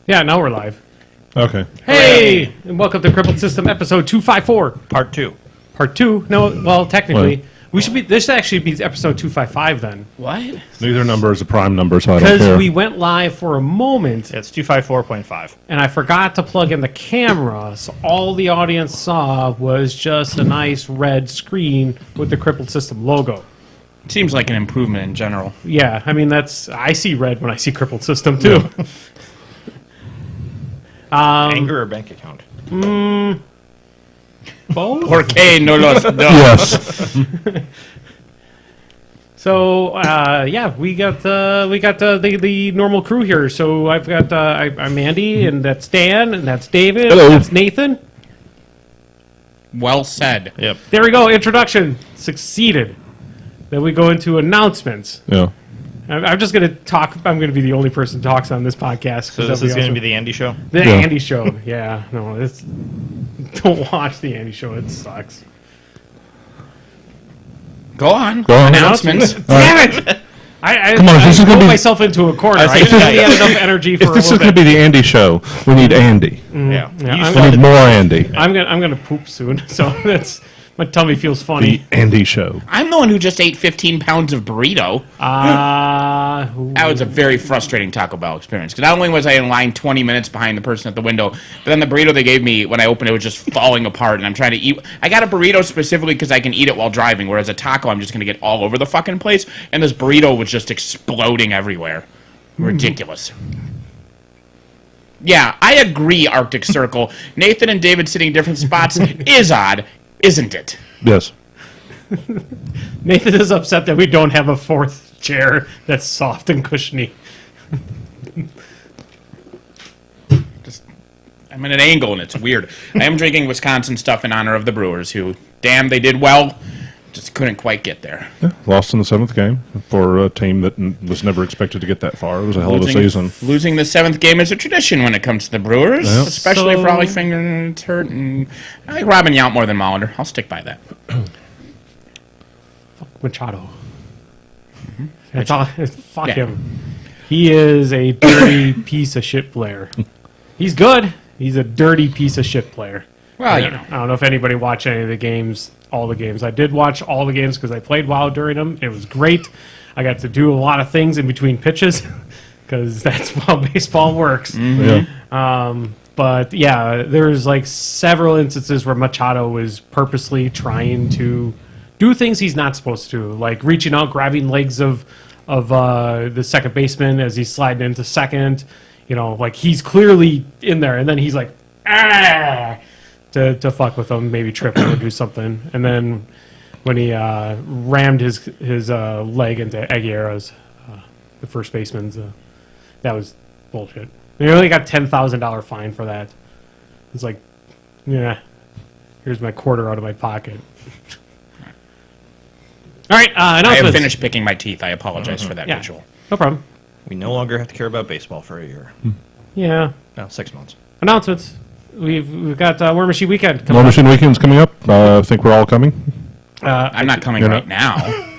Yeah, now we're live. Okay. Hey! And welcome to Crippled System episode 254. Part 2. Part 2? No, well, technically. What? We should be. This should actually be episode 255 then. What? Neither number is a prime number, so I don't care. Because we went live for a moment, It's 254.5. and I forgot to plug in the camera, so all the audience saw was just a nice red screen with the Crippled System logo. Seems like an improvement in general. Yeah, I mean, I see red when I see Crippled System, too. Anger or bank account? Both? Porque no los dos. Yes. So yeah, we got the normal crew here. So I've got I'm Andy, and that's Dan, and that's David, Hello. and that's Nathan. Well said. Yep. There we go. Introduction succeeded. Then we go into announcements. Yeah. I'm just gonna talk. I'm gonna be the only person who talks on this podcast. So this is going to be the Andy show? the Yeah. Andy show. Yeah, no, don't watch the Andy show. It sucks. Go on. Go on. Announcements. Damn it! I Come on, if this is gonna put be- myself into a corner. I think didn't that- have enough energy for If a this is little going to bit. be the Andy show, we need Andy. Yeah. Yeah, You I'm We started- need more Andy. I'm gonna poop soon, so that's my tummy feels The funny. Andy show. I'm the one who just ate 15 pounds of burrito. That was a very frustrating Taco Bell experience. Because not only was I in line 20 minutes behind the person at the window, but then the burrito they gave me when I opened it was just falling apart. And I'm trying to eat. I got a burrito specifically because I can eat it while driving, whereas a taco I'm just going to get all over the fucking place. And this burrito was just exploding everywhere. Ridiculous. Yeah, I agree, Arctic Circle. Nathan and David sitting in different spots is odd, isn't it? Yes. Nathan is upset that we don't have a fourth chair that's soft and cushiony. I'm at an angle and it's weird. I am drinking Wisconsin stuff in honor of the Brewers, who, damn, they did well, just couldn't quite get there. Yeah. Lost in the seventh game for a team that was never expected to get that far. It was a hell of a season. Losing the seventh game is a tradition when it comes to the Brewers, Yep. especially So- if Raleigh Finger's hurt. And I like Robin Yount more than Molitor. I'll stick by that. Machado. That's all, fuck him. He is a dirty piece of shit player. He's good. He's a dirty piece of shit player. Well, you know. I don't know if anybody watched any of the games, all the games. I did watch all the games because I played WoW during them. It was great. I got to do a lot of things in between pitches because that's how baseball works. Yeah. But yeah, there's like several instances where Machado was purposely trying to do things he's not supposed to, like reaching out, grabbing legs of the second baseman as he's sliding into second. You know, like he's clearly in there, and then he's like, to fuck with him, maybe trip him or do something. And then when he rammed his leg into Aguirre's, the first baseman's, that was bullshit. They only got $10,000 fine for that. It's like, yeah, here's my quarter out of my pocket. All right, I have announcements. finished picking my teeth. I apologize for that Yeah. visual. No problem. We no longer have to care about baseball for a year. Yeah, No, 6 months. announcements. We've got Warmachine Weekend coming Warmachine Weekend's coming up. I think we're all coming. I'm not coming You're right not? now.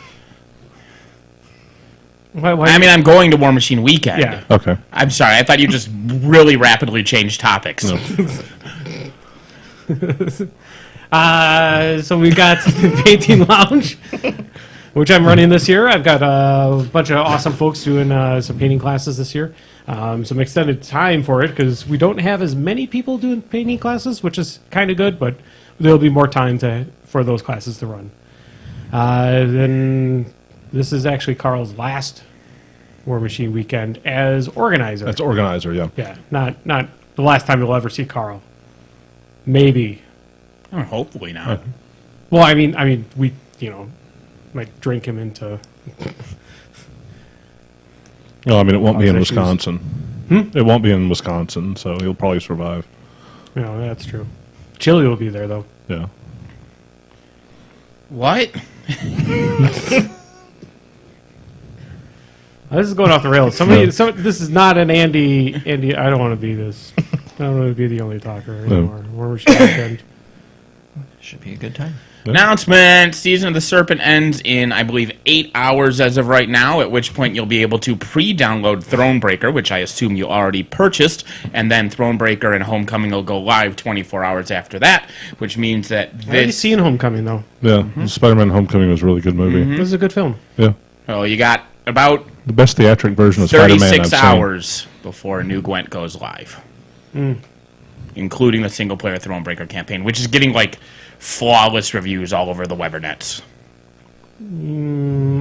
Why, I mean, I'm going to Warmachine Weekend. yeah. Okay. I'm sorry. I thought you just really rapidly changed topics. So we've got the Painting Lounge, which I'm running this year. I've got a bunch of awesome folks doing some painting classes this year. Some extended time for it because we don't have as many people doing painting classes, which is kind of good, but there'll be more time for those classes to run. Then this is actually Carl's last Warmachine Weekend as organizer. That's organizer, yeah. Yeah, not the last time you'll ever see Carl. Maybe. Oh, hopefully not. Well, I mean, we, might drink him into. No, I mean, it won't be in Issues. Wisconsin. It won't be in Wisconsin, so he'll probably survive. That's true. Chili will be there though. Yeah. What? This is going off the rails. This is not an Andy. I don't want to be this. I don't want to be the only talker anymore. Warmachine Weekend. Should be a good time. Announcement: Season of the Serpent ends in, I believe, 8 hours as of right now, at which point you'll be able to pre-download Thronebreaker, which I assume you already purchased, and then Thronebreaker and Homecoming will go live 24 hours after that, which means that I've already this... seen Homecoming, though. Yeah, Spider-Man Homecoming was a really good movie. This is a good film. Yeah. Oh, you got about The best theatric version of Spider-Man I've 36 seen. hours before a new Gwent goes live. Including the single-player Thronebreaker campaign, which is getting, like, flawless reviews all over the Webernets.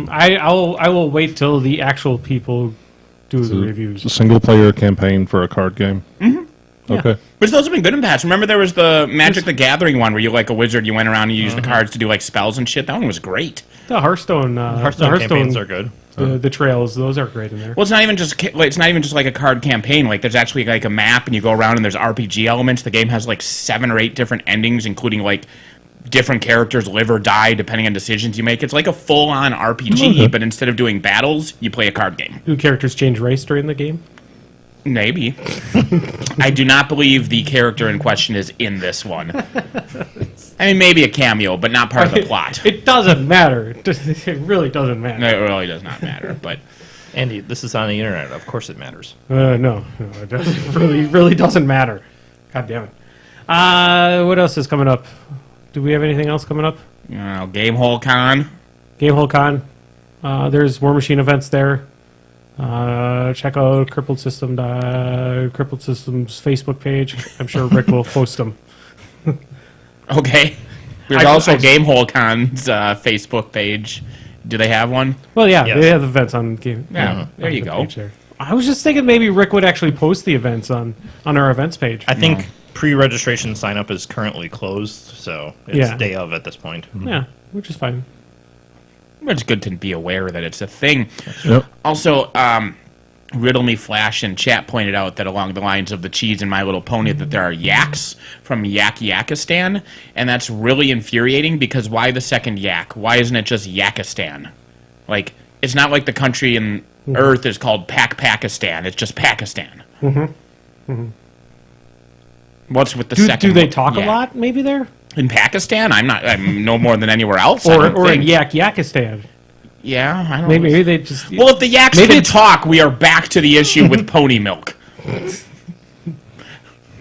I will wait till the actual people do the reviews. It's a single-player campaign for a card game. Okay. Which those have been good in the past. Remember there was the Magic the Gathering one where you, like a wizard, you went around and you used the cards to do, like, spells and shit. That one was great. The Hearthstone, campaigns are good. The trails, those are great in there. Well, it's not even just like a card campaign. Like, there's actually like a map, and you go around, and there's RPG elements. The game has like 7 or 8 different endings, including like different characters live or die depending on decisions you make. It's like a full-on RPG, but instead of doing battles, you play a card game. Do characters change race during the game? Maybe. I do not believe the character in question is in this one. I mean, maybe a cameo, but not part of the plot. It doesn't matter. It really doesn't matter. It really does not matter, but... Andy, this is on the internet. Of course it matters. No, it doesn't, really doesn't matter. God damn it. What else is coming up? Do we have anything else coming up? Gamehole Con. Gamehole Con. There's Warmachine events there. Check out Crippled System's Facebook page. I'm sure Rick will post them. Okay. There's also Gamehole Con's Facebook page. Do they have one? Well, yeah, Yes. they have events on game. Yeah, there you the go. page there. I was just thinking maybe Rick would actually post the events on our events page. I think pre-registration sign-up is currently closed, so it's day of at this point. Yeah, which is fine. It's good to be aware that it's a thing. Yep. Also, Riddle Me Flash in chat pointed out that along the lines of the cheese and My Little Pony that there are yaks from Yakistan, and that's really infuriating because why the second yak? Why isn't it just Yakistan? Like, it's not like the country in Earth is called Pakistan. It's just Pakistan. What's with the second? Do they talk yak? a lot? Maybe there, In Pakistan? I'm no more than anywhere else. or in Yakistan. Yeah, I don't Maybe they just. Well, if the yaks Maybe can it's- talk, we are back to the issue with pony milk.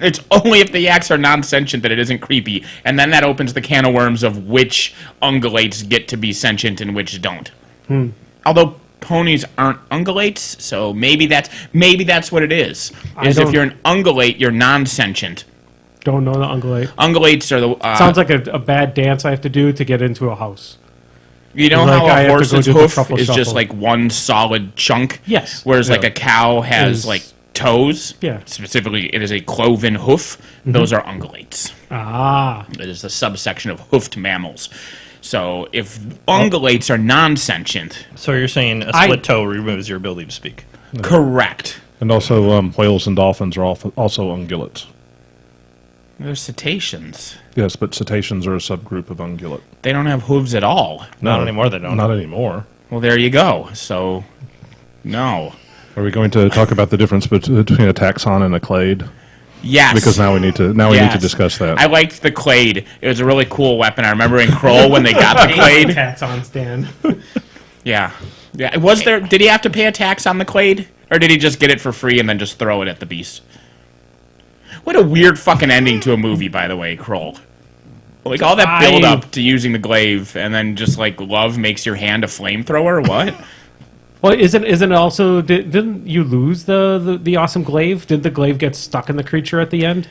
It's only if the yaks are non-sentient that it isn't creepy, and then that opens the can of worms of which ungulates get to be sentient and which don't. Although ponies aren't ungulates, so maybe that's what it is. Is if you're an ungulate, you're non-sentient. Don't know the ungulate. Ungulates are the Sounds like a bad dance I have to do to get into a house. you know like how I a have to go horse's do the hoof truffle is just shuffle. like one solid chunk. Yes. Whereas like Yeah. a cow has Is- like toes. Yeah. Specifically, it is a cloven hoof. Those are ungulates. Ah, It is a subsection of hoofed mammals. So if ungulates are non-sentient, So you're saying a split toe removes your ability to speak? correct. And also, whales and dolphins are also ungulates. They're cetaceans. Yes, but cetaceans are a subgroup of ungulate. They don't have hooves at all. Not anymore, they don't. Not anymore. Well, there you go. So, no. Are we going to talk about the difference between a taxon and a clade? Yes. Because now we need to Yes. discuss that. I liked the clade. It was a really cool weapon. I remember in Kroll when they got the clade. tax on stand. Yeah. Yeah. Was there? Did he have to pay a tax on the clade, or did he just get it for free and then just throw it at the beast? What a weird fucking ending to a movie, by the way, Kroll. Like all that build up to using the glaive, and then just like love makes your hand a flamethrower. What? Well, isn't it also? Didn't you lose the awesome glaive? Did the glaive get stuck in the creature at the end,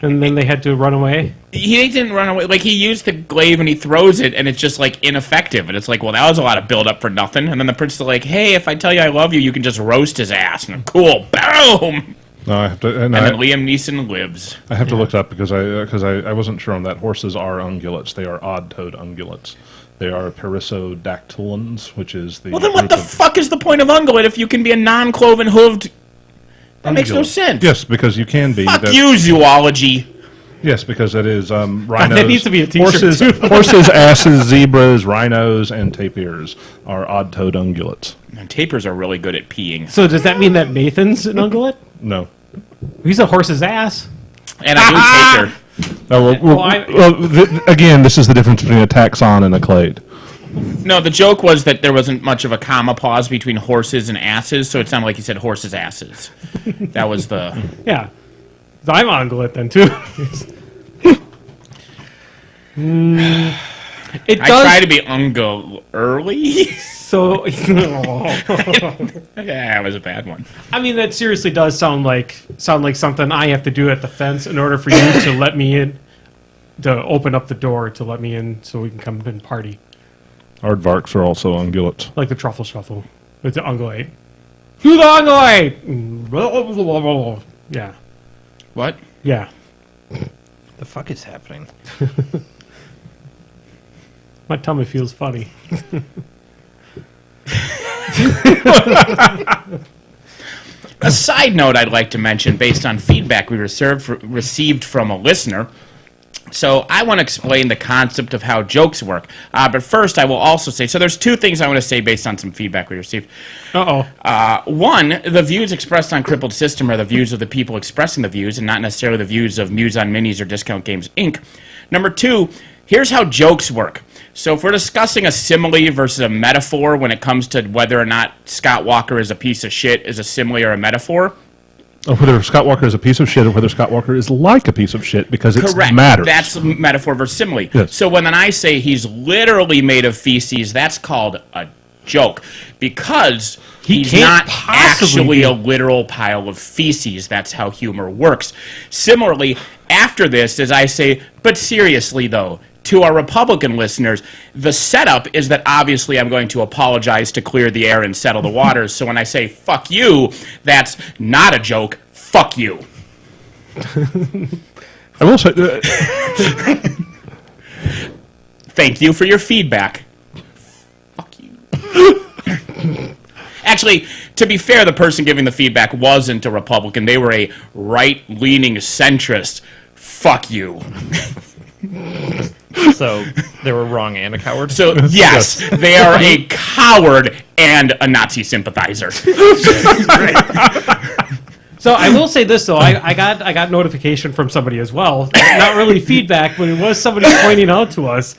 and then they had to run away? He didn't run away. Like he used the glaive and he throws it, and it's just like ineffective. And it's like, well, that was a lot of build up for nothing. And then the prince is like, hey, if I tell you I love you, you can just roast his ass. And cool, boom. No, I have to. And then Liam Neeson lives. I have to look it up because I wasn't sure on that. Horses are ungulates. They are odd-toed ungulates. They are perissodactylans, which is the. Well, then what group the of fuck is the point of ungulate if you can be a non-cloven hooved? That makes no ungulate. sense. Yes, because you can be. Fuck you, zoology. Yes, because it is rhinos. That needs to be a t-shirt, horses, too. horses, asses, zebras, rhinos, and tapirs are odd-toed ungulates. And tapirs are really good at peeing. So does that mean that Nathan's an ungulate? No. He's a horse's ass. And I knew Again, this is the difference between a taxon and a clade. No, the joke was that there wasn't much of a comma pause between horses and asses, so it sounded like he said horses' asses. That was the... Yeah. I'm ungulate then, too. It does... I try to be ungo early. So... That was a bad one. I mean, that seriously does sound like something I have to do at the fence in order for you to let me in, to open up the door to let me in so we can come and party. Aardvarks are also ungulates. Like the truffle shuffle. It's an ungulate. Do the ungulate! Yeah. What? Yeah. The fuck is happening? My tummy feels funny. A side note I'd like to mention based on feedback we received from a listener. So I want to explain the concept of how jokes work. But first, I will also say, so there's two things I want to say based on some feedback we received. One, the views expressed on Crippled System are the views of the people expressing the views and not necessarily the views of Muse on Minis or Discount Games, Inc. Number two, here's how jokes work. So if we're discussing a simile versus a metaphor when it comes to whether or not Scott Walker is a piece of shit, is a simile or a metaphor, Or whether Scott Walker is a piece of shit or whether Scott Walker is like a piece of shit because it matters. That's metaphor versus simile. Yes. So when I say he's literally made of feces, that's called a joke because he's can't not possibly actually be. a literal pile of feces. That's how humor works. Similarly, after this, as I say, but seriously though, to our Republican listeners, the setup is that obviously I'm going to apologize to clear the air and settle the waters. So when I say fuck you, that's not a joke. Fuck you. I will say, Thank you for your feedback. Fuck you. Actually, to be fair, the person giving the feedback wasn't a Republican. They were a right-leaning centrist. Fuck you. So they were wrong and a coward? So, yes, they are a coward and a Nazi sympathizer. So I will say this though, I got notification from somebody as well. Not really feedback, but it was somebody pointing out to us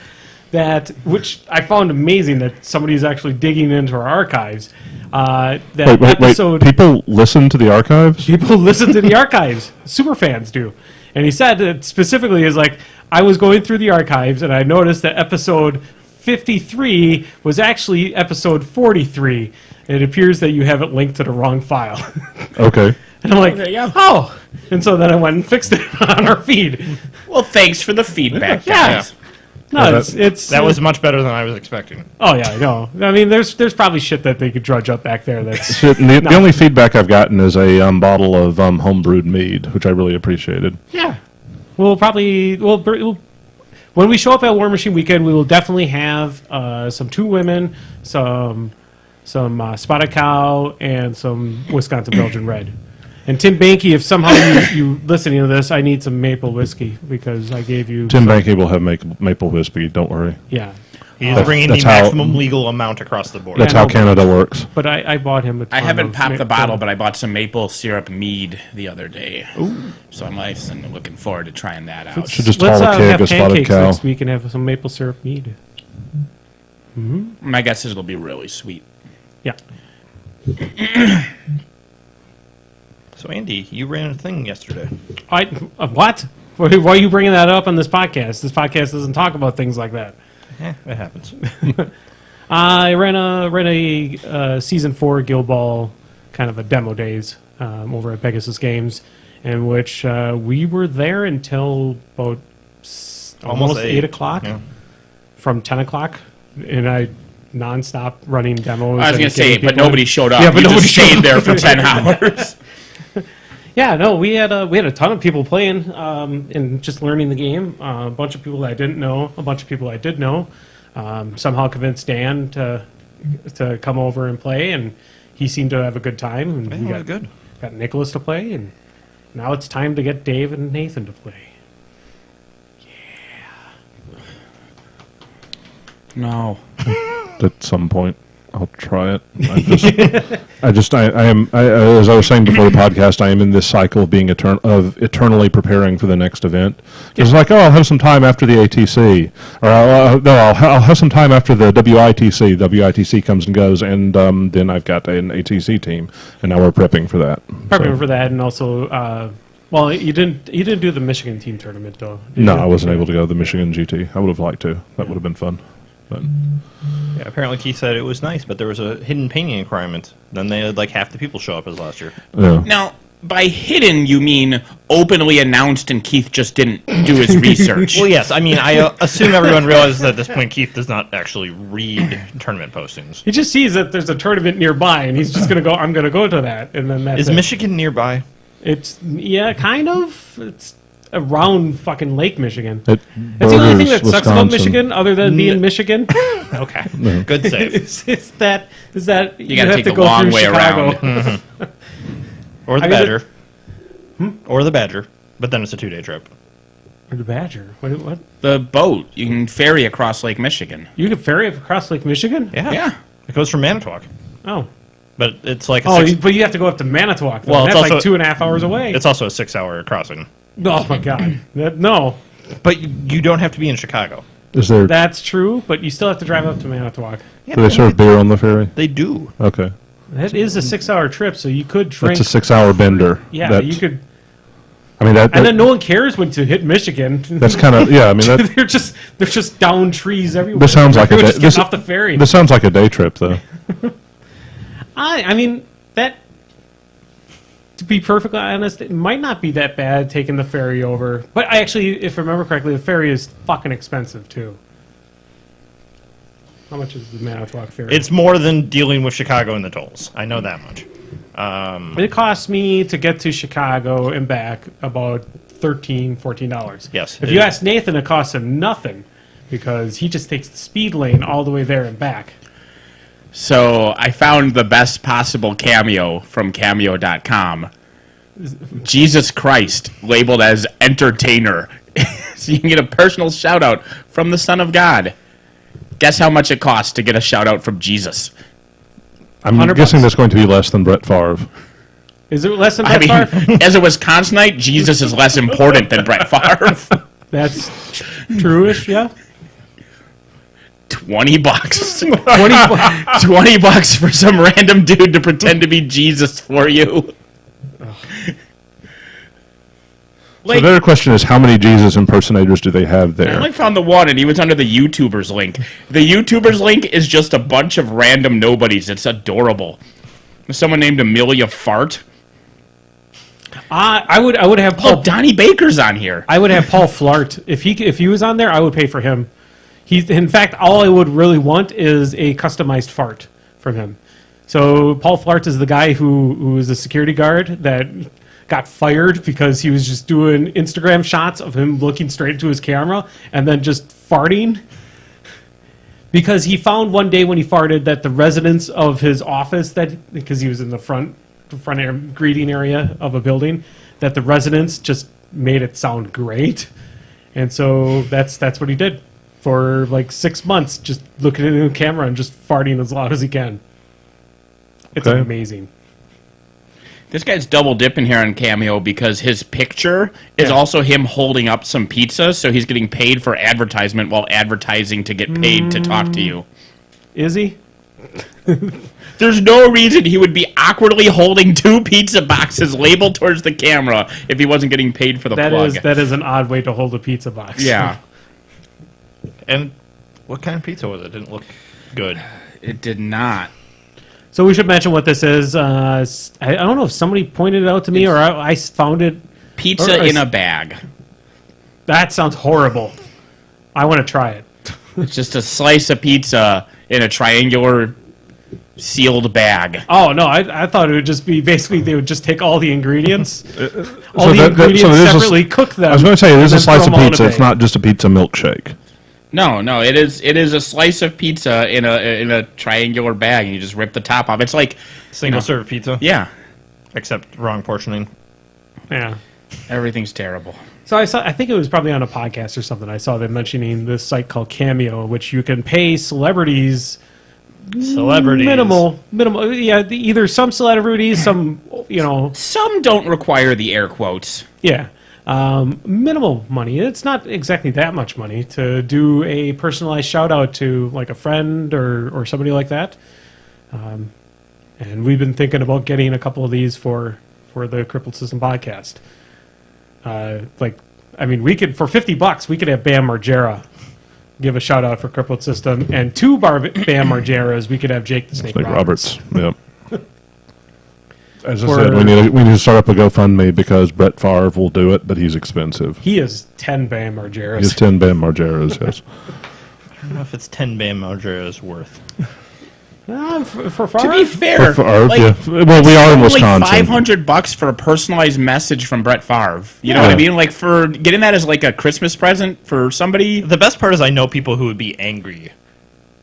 that, which I found amazing that somebody's actually digging into our archives. That episode, people listen to the archives? people listen to the archives. Super fans do. And he said that specifically is like, I was going through the archives and I noticed that episode 53 was actually episode 43. And it appears that you have it linked to the wrong file. Okay. And I'm like, oh. And so then I went and fixed it on our feed. Well, thanks for the feedback, Yeah. guys. No, it's That was much better than I was expecting. Oh yeah, I know. I mean, there's probably shit that they could drudge up back there. That's Shit, and the only feedback I've gotten is a bottle of homebrewed mead, which I really appreciated. yeah. We'll when we show up at Warmachine Weekend, we will definitely have some two women, some spotted cow, and some Wisconsin Belgian red. And Tim Banky, if somehow you listening to this, I need some maple whiskey because I gave you Tim Banky will have maple whiskey, don't worry. Yeah. He's bringing the that's how- maximum legal amount across the board. That's Yeah, how no, Canada works. But I bought him a ton I haven't of popped the bottle, but I bought some maple syrup mead the other day. Ooh. So I'm nice and looking forward to trying that out. Should just Let's haul a keg have of spotted pancakes cow. next week and have some maple syrup mead. My guess is it'll be really sweet. Yeah. So, Andy, you ran a thing yesterday. What? Why are you bringing that up on this podcast? This podcast doesn't talk about things like that. It happens. I ran a season 4 Guild Ball kind of a demo days over at Pegasus Games, in which we were there until about almost 8 o'clock, Yeah. from 10 o'clock, and I nonstop running demos. I was going and to say, getting but people nobody in. showed up. Yeah, but You nobody just showed stayed up. there for 10 hours. Yeah, no, we had a ton of people playing and just learning the game. A bunch of people that I didn't know, a bunch of people I did know. Somehow convinced Dan to come over and play, and he seemed to have a good time. And we Yeah, good. got Nicholas to play, and now it's time to get Dave and Nathan to play. No. At some point. I'll try it. As I was saying before the podcast, I am in this cycle of being eternally preparing for the next event. It's like, I'll have some time after the ATC, or I'll have some time after the WITC. WITC comes and goes, and then I've got an ATC team, and now we're prepping for that. Prepping for that, and also, well, you didn't do the Michigan team tournament though. No, I wasn't able to go to the Michigan GT. I would have liked to. That would have been fun. But Yeah, apparently Keith said it was nice, but there was a hidden painting requirement. Then they had like half the people show up as last year. yeah. Now, by hidden, you mean openly announced and Keith just didn't do his research. Well, yes. I mean, I assume everyone realizes that at this point Keith does not actually read tournament postings. He just sees that there's a tournament nearby, and he's just gonna go. I'm gonna go to that, and then that's Is it. Michigan nearby? It's kind of. It's around fucking Lake Michigan. It That's the only thing that borders sucks about Wisconsin. Michigan, other than being Michigan, Okay. Good save. is that you gotta have take to the go long through way Chicago. around. Or the I mean, Badger. Or the Badger. But then it's a 2-day trip. Or the Badger. What? The boat. You can ferry across Lake Michigan. You can ferry across Lake Michigan? Yeah. It goes from Manitowoc. Oh. But it's like a Oh, six, but you have to go up to Manitowoc. Though. Well, it's That's like also- 2.5 hours away. it's also a 6-hour crossing. Oh my god. No. But you don't have to be in Chicago. Is there? That's true, but you still have to drive up to Manitowoc. Yeah, Do they serve beer on the ferry? They do. Okay, That is a 6-hour trip, so you could drink. that's a 6-hour bender. Yeah, That- you could. I mean that. And then no one cares when to hit Michigan. That's kind of yeah. I mean that. they're just down trees everywhere. This sounds like a Everyone day, just this, getting off the ferry. this sounds like a day trip though. I mean that. To be perfectly honest, it might not be that bad taking the ferry over. But I actually, if I remember correctly, the ferry is fucking expensive too. How much is the Manitowoc ferry? It's more than dealing with Chicago and the tolls. I know that much. It cost me to get to Chicago and back about $13-14. Yes, If it you is. ask Nathan, it costs him nothing because he just takes the speed lane all the way there and back. So I found the best possible cameo from Cameo.com. Jesus Christ, labeled as entertainer. So you can get a personal shout out from the Son of God. Guess how much it costs to get a shout out from Jesus? I'm $100 guessing that's going to be less than Brett Favre. Is it less than I that mean, far? as a Wisconsinite, Jesus is less important than Brett Favre. That's true-ish, yeah. $20. 20 bucks. $20 for some random dude to pretend to be Jesus for you. So their question is, how many Jesus impersonators do they have I there? only found the one, and he was under the YouTubers link. The YouTubers link is just a bunch of random nobodies. It's adorable. There's someone named Amelia Fart. I would have Paul. Oh, Donnie Baker's on here. I would have Paul Flart if he was on there. I would pay for him. In fact, all I would really want is a customized fart from him. So Paul Flart is the guy who is a security guard that got fired because he was just doing Instagram shots of him looking straight into his camera and then just farting. Because he found one day when he farted that the residents of his office, because he was in the front greeting area of a building, that the residents just made it sound great. And so that's what he did for like 6 months, just looking into the camera and just farting as loud as he can. It's Okay. amazing. This guy's double dipping here on Cameo because his picture is Yeah. also him holding up some pizza, so he's getting paid for advertisement while advertising to get paid to talk to you. Is he? There's no reason he would be awkwardly holding 2 pizza boxes labeled towards the camera if he wasn't getting paid for the plug. That is an odd way to hold a pizza box. Yeah. And what kind of pizza was it? Didn't look good. It did not. So we should mention what this is. I don't know if somebody pointed it out to me or I found it. Pizza Or- in a bag. That sounds horrible. I want to try it. It's just a slice of pizza in a triangular sealed bag. Oh, no, I thought it would just be basically they would just take all the ingredients, So it separately, cook them. I was going to say, it is and a then slice throw of 'em all in a pizza. It's bag. not just a pizza milkshake. No, it is a slice of pizza in a triangular bag, and you just rip the top off. It's like Single serve pizza. yeah, Except wrong portioning. Yeah. everything's terrible. So I think it was probably on a podcast or something. I saw them mentioning this site called Cameo, which you can pay celebrities Celebrities. Minimal. Yeah, either some celebrities, some, Some don't require the air quotes. yeah. Minimal money. It's not exactly that much money to do a personalized shout out to like a friend or somebody like that. And we've been thinking about getting a couple of these for the Crippled System podcast. We could, for $50, we could have Bam Margera give a shout out for Crippled System, and two Bam Margeras, we could have Jake the Snake Like Roberts. Roberts. Yep. As I For- said, we need to start up a GoFundMe because Brett Favre will do it, but he's expensive. He is 10 Bam Margeras. He's 10 Bam Margeras, yes. I don't know if it's 10 Bam Margera's worth. For To be Favre? fair, For Favre, like, yeah. Well, we are in only Wisconsin. $500 for a personalized message from Brett Favre. You know Yeah. what I mean? Like, for getting that as like a Christmas present for somebody. The best part is I know people who would be angry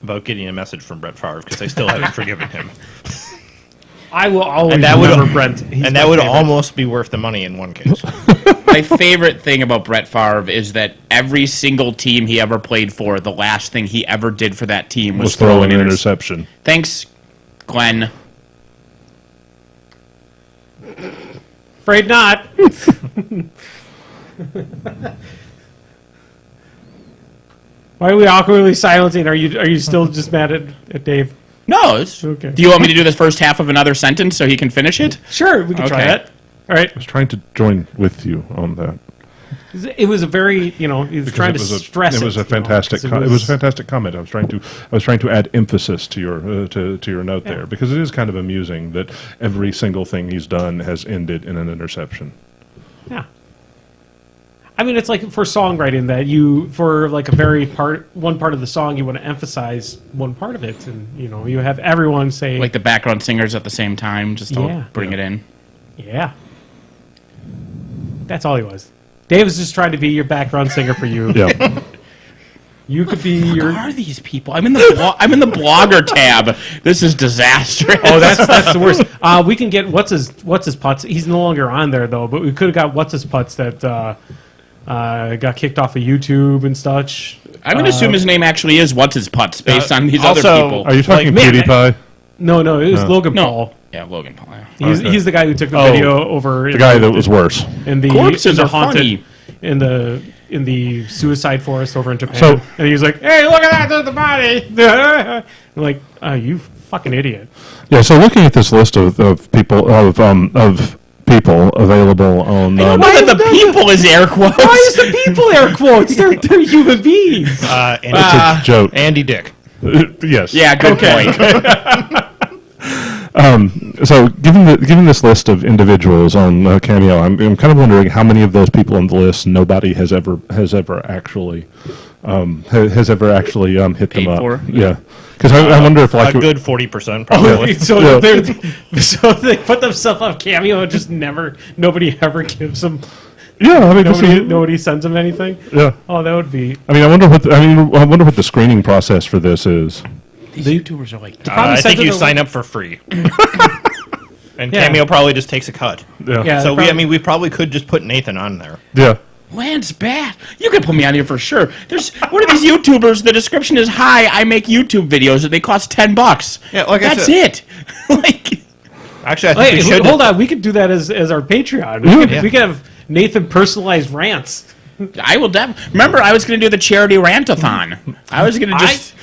about getting a message from Brett Favre because they still haven't forgiven him. I will always And that would- remember Brent. He's And my that would favorite. almost be worth the money in one case. My favorite thing about Brett Favre is that every single team he ever played for, the last thing he ever did for that team was Was throwing an interception. interception. Thanks, Glenn. Frayed Knot. Why are we awkwardly silencing? Are you still just mad at Dave? No, it's, Okay. do you want me to do the first half of another sentence so he can finish it? Sure, we can try Okay. that. All right. I was trying to join with you on that. It was a very, he was trying to stress it. It was a fantastic. It was a fantastic comment. I was trying to add emphasis to your to your note there because it is kind of amusing that every single thing he's done has ended in an interception. Yeah. I mean, it's like for songwriting that for like one part of the song, you want to emphasize one part of it, and you have everyone say Like the background singers at the same time, just to Yeah. bring it in. yeah. That's all he was. Dave was just trying to be your background singer for you. Yeah. You could be Who your. are these people? I'm in the I'm in the blogger tab. This is disastrous. Oh, that's the worst. We can get what's his putts. He's no longer on there though, but we could have got what's his putts that got kicked off of YouTube and such. I'm going to assume his name actually is What's His Putts based on these other also- people. Are you talking man, PewDiePie? No, it was Logan No. Paul. Yeah, Logan Paul. Yeah. He's the guy who took the Oh, video over The guy that was worse. in the Corpses in the are haunted funny. in the suicide forest over in Japan. So- And he was like, "Hey, look at that! There's the body!" I'm like, "Oh, you fucking idiot!" Yeah. So looking at this list of people of people available on. One of the people is air quotes. Why is the people air quotes? They're human beings. Andy, it's a joke. Andy Dick. Yes. Yeah, good point. So, given this list of individuals on Cameo, I'm kind of wondering how many of those people on the list nobody has ever actually hit Paid them up. for? Yeah, because I wonder if like A good 40%, Oh, probably. so, Yeah. so they put themselves on Cameo and just nobody ever gives them. yeah, I mean, this is- Nobody sends them anything. yeah. Oh, that would be. I wonder what the screening process for this is. These YouTubers are like, Probably I sent think it you to- sign up for free. And Yeah. Cameo probably just takes a cut. Yeah, So probably- we probably could just put Nathan on there. Yeah. Lance Bat. You can put me on here for sure. There's one of these YouTubers. The description is, "Hi, I make YouTube videos and they cost $10." Yeah, like I that's said- it. Like, Actually, I think Hey, we should. hold on. We could do that as our Patreon. We could have Nathan personalized rants. I will. Remember, I was going to do the charity rant-a-thon. I was going to just,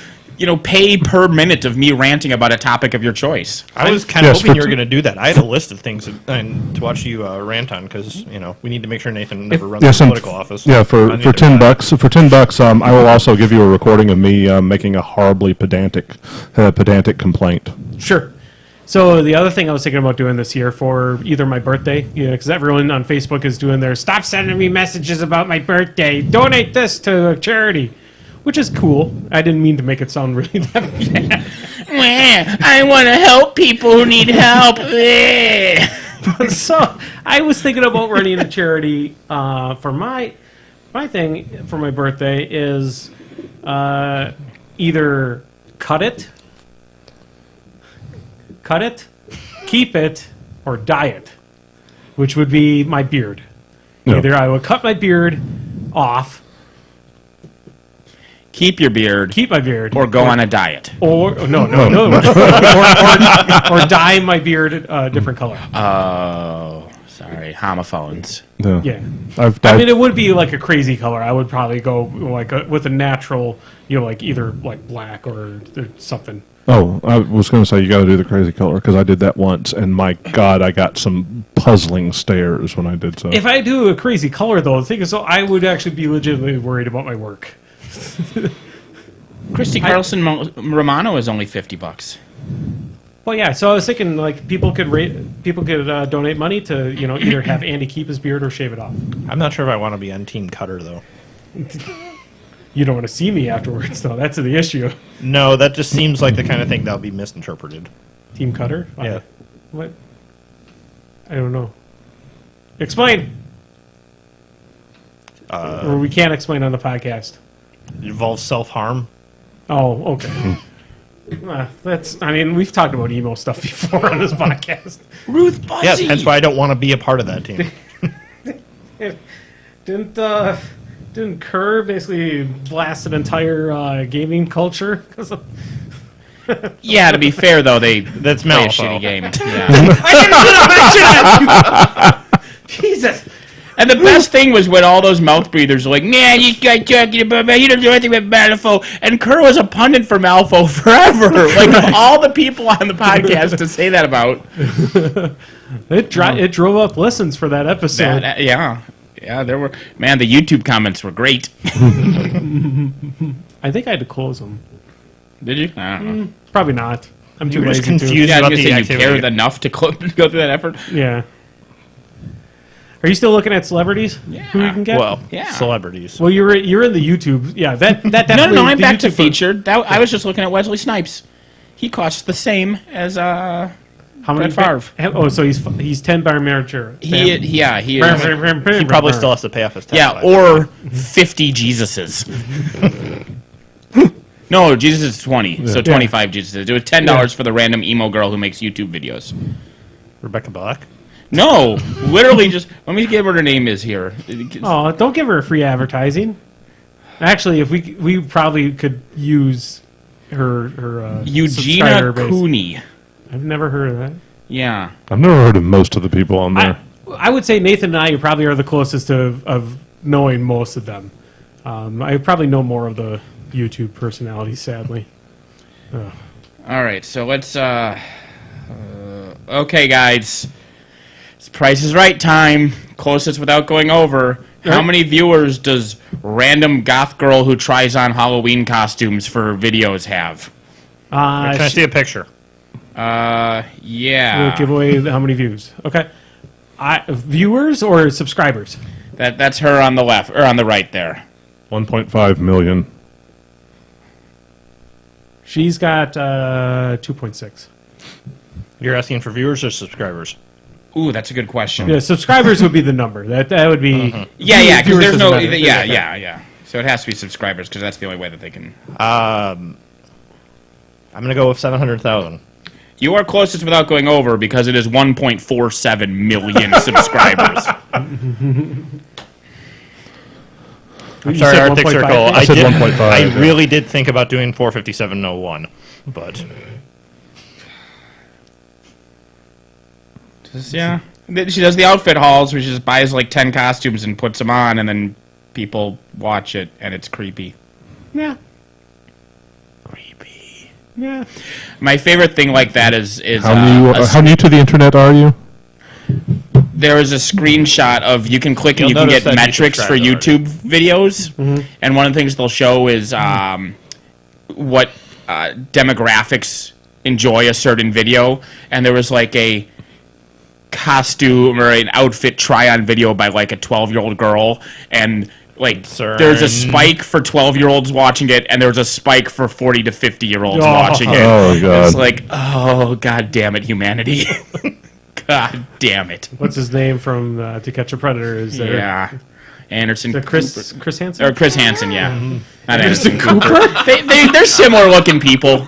pay per minute of me ranting about a topic of your choice. I was kind of Yes, hoping for you were t- going to do that. I had a list of things to watch you rant on because we need to make sure Nathan never runs Yes, for and political office. Yeah, I for need to $10. buy- For $10, I will also give you a recording of me making a horribly pedantic complaint. Sure. So the other thing I was thinking about doing this year for either my birthday, because everyone on Facebook is doing their "stop sending me messages about my birthday, donate this to a charity," which is cool. I didn't mean to make it sound really that bad. I want to help people who need help. So I was thinking about running a charity for my thing for my birthday is either cut it, keep it, or dye it, which would be my beard. Yeah. Either I would cut my beard off. Keep your beard. keep my beard, Or go on a diet. or no, or dye my beard a different color. Oh, sorry. Homophones. No. Yeah. I've I dyed, mean, it would be like a crazy color. I would probably go like with a natural, like either like black or something. oh, I was going to say you got to do the crazy color because I did that once, and my God, I got some puzzling stares when I did so. If I do a crazy color, though, the thing is, I would actually be legitimately worried about my work. Christy Carlson Romano is only $50. Well, yeah. So I was thinking, like, people could donate money to, either have Andy keep his beard or shave it off. I'm not sure if I want to be on Team Cutter, though. You don't want to see me afterwards, though. That's the issue. No, that just seems like the kind of thing that'll be misinterpreted. Team Cutter? Yeah. What? I don't know. Explain. Or we can't explain on the podcast. It involves self-harm. Oh, okay. We've talked about emo stuff before on this podcast. Ruth Buzzy. Yes, hence why I don't want to be a part of that team. Didn't Kerr basically blast an entire gaming culture? Yeah, to be fair, though, they That's play a Malifaux. shitty game. Yeah. I didn't mention it! Jesus! And the best thing was when all those mouth breathers were like, man, you guys talking about, man, you don't do anything with Malifaux. And Kerr was a pundit for Malifaux forever. Like, of all the people on the podcast to say that about. It drove up listens for that episode. Yeah, there were, man, the YouTube comments were great. I think I had to close them. Did you? I don't know. Probably not. I'm too were just lazy to. confused. Yeah, I about was the gonna say you activity. cared enough to go through that effort. Yeah. Are you still looking at celebrities? Yeah. Who you can get? Well, Yeah. celebrities. Well, you're in the YouTube. Yeah, that definitely. No, I'm the back to YouTube featured. I was just looking at Wesley Snipes. He costs the same as How many Brett Favre. Oh, so he's 10 by manager. he is. He He probably still has to pay off his tax. Yeah, or 50 Jesuses. No, Jesus is 20, so 25 Jesuses. It was $10 for the random emo girl who makes YouTube videos. Rebecca Black. No, literally just. Let me get what her name is here. Oh, don't give her free advertising. Actually, if we probably could use her Eugenia subscriber base. Cooney. I've never heard of that. Yeah. I've never heard of most of the people on there. I would say Nathan and I probably are the closest of knowing most of them. I probably know more of the YouTube personalities, sadly. All right, so let's. Okay, guys. It's Price is Right time. Closest without going over. How many viewers does random goth girl who tries on Halloween costumes for videos have? Can I see a picture? Yeah. We'll give away how many views. Okay. Viewers or subscribers? That's her on the left or on the right there. 1.5 million. She's got 2.6. You're asking for viewers or subscribers? Ooh, that's a good question. Yeah, subscribers would be the number. That would be. Yeah, because viewers there's no. doesn't matter. Yeah. So it has to be subscribers because that's the only way that they can. I'm going to go with 700,000. You are closest without going over because it is 1.47 million subscribers. I'm You sorry, said Arctic 1.5? Circle. I said 1.5, I yeah. really did think about doing 45701, but Yeah. She does the outfit hauls where she just buys like 10 costumes and puts them on, and then people watch it, and it's creepy. Yeah. Creepy. Yeah. My favorite thing like that is How new to the internet are you? there is a screenshot of you can click and You'll you can notice get that you metrics for subscribed already. YouTube videos, and one of the things they'll show is what demographics enjoy a certain video, and there was like a costume or an outfit try-on video by like a 12-year-old girl, and like there's a spike for 12-year-olds watching it, and there's a spike for 40 to 50-year-olds watching it. Oh, God. It's like, oh, god damn it, humanity. God damn it. What's his name from To Catch a Predator? Is there? Yeah. Anderson Is it Chris Hansen? Or Chris Hansen, yeah. Not Anderson Anderson Cooper? They're similar looking people.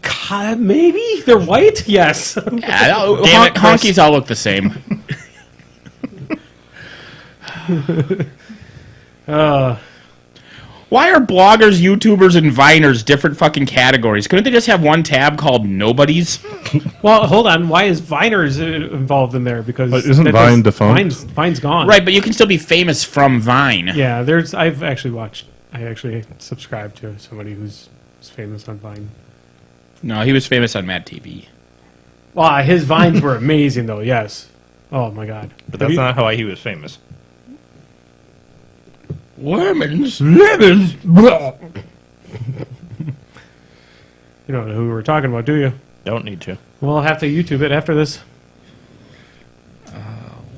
God, maybe they're white. Yes. Yeah, Damn it, Chris. honkies all look the same. Why are bloggers, YouTubers, and Viners different fucking categories? Couldn't they just have one tab called Nobodies? Well, hold on. Why is Viners involved in there? Because Isn't that Vine defunct? Vine's gone. Right, but you can still be famous from Vine. Yeah, I've actually watched. I actually subscribe to somebody who's famous on Vine. No, he was famous on Mad TV. Well, his Vines were amazing, though. Yes. Oh my God. But that's not how he was famous. Lemons. You don't know who we're talking about, do you? Don't need to. We'll have to YouTube it after this.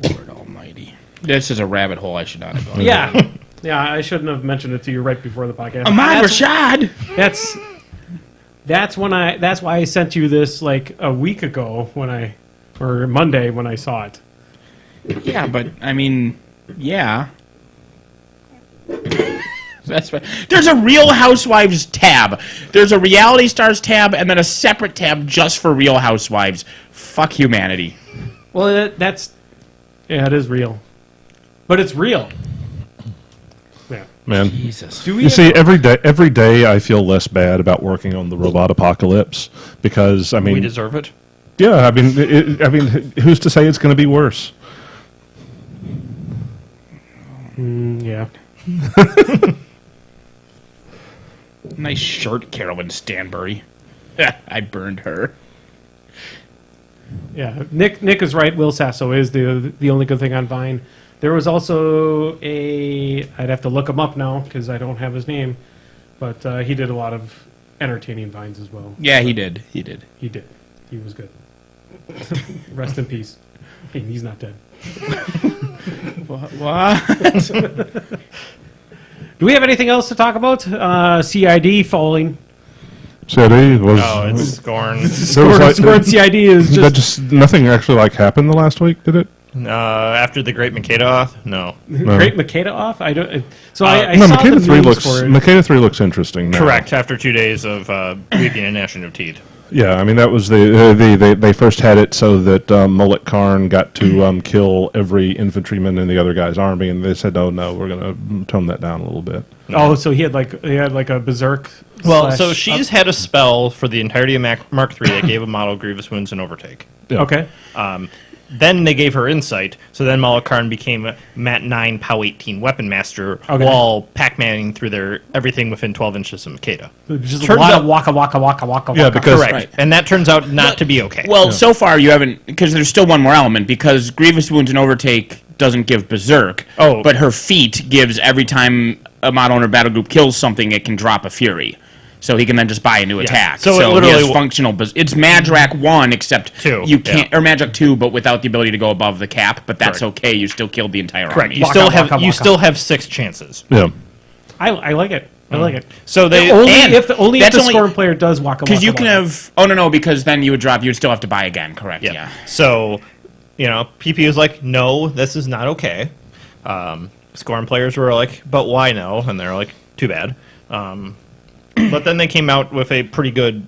Lord Almighty. This is a rabbit hole I should not have gone. Yeah. Yeah, I shouldn't have mentioned it to you right before the podcast. Ahmad Rashad. That's why I sent you this like a week ago or Monday when I saw it. Yeah, but I mean, yeah. That's what, there's a Real Housewives tab. There's a Reality Stars tab, and then a separate tab just for Real Housewives. Fuck humanity. Well, it is real, but it's real. Yeah. Man, Jesus. Do we? you see, every day I feel less bad about working on the robot apocalypse because I mean, We deserve it. yeah, I mean, who's to say it's going to be worse? Yeah. Nice shirt, Carolyn Stanbury. I burned her. Yeah. Nick is right. Will Sasso is the only good thing on Vine. There was also I'd have to look him up now because I don't have his name, but he did a lot of entertaining Vines as well. Yeah, he did. He did. He did. He was good. Rest in peace. He's not dead. What? Do we have anything else to talk about? CID falling. CID was. Oh, it's Skorne. Skorne CID is that just just nothing actually like happened the last week, did it? After the Great Makeda off? No. Great Makeda off. I don't. So I No, saw Makeda the 3 memes looks for it. Makeda 3 looks interesting. Now. Correct. After 2 days of weeping and gnashing of teeth. Yeah, I mean that was they first had it so that Mullet Karn got to kill every infantryman in the other guy's army, and they said, "Oh no, we're going to tone that down a little bit." Oh, so he had like a berserk. Well, slash so she's had a spell for the entirety of Mark III that gave a model grievous wounds and overtake. Yeah. Okay. Then they gave her insight, so then Malakarn became a Mat 9 POW 18 weapon master Okay. while Pac-Manning through their everything within 12 inches of Makeda. Just a Turns lot out- of waka waka waka waka. Yeah, waka. because- Correct. Right. And that turns out not to be okay. Well, so far you haven't, because there's still one more element, because Grievous Wounds and Overtake doesn't give Berserk, Oh. but her feat gives every time a model in her battle group kills something, it can drop a Fury. So he can then just buy a new attack. So it he literally has functional. It's Magrak 1, except 2, you can't, or Magrak 2, but without the ability to go above the cap. But that's Correct. okay. You still killed the entire Correct. army. You Waka, still have waka, you waka. still have 6 chances. Yeah. I like it. I like it. So they Only and if the that's Skorne only- player does waka waka. Because you can waka. have. Oh, no, because then you would drop. You would still have to buy again, correct? Yeah. Yeah. So, PP was like, no, this is not okay. Skorne players were like, but why no? And they're like, too bad. But then they came out with a pretty good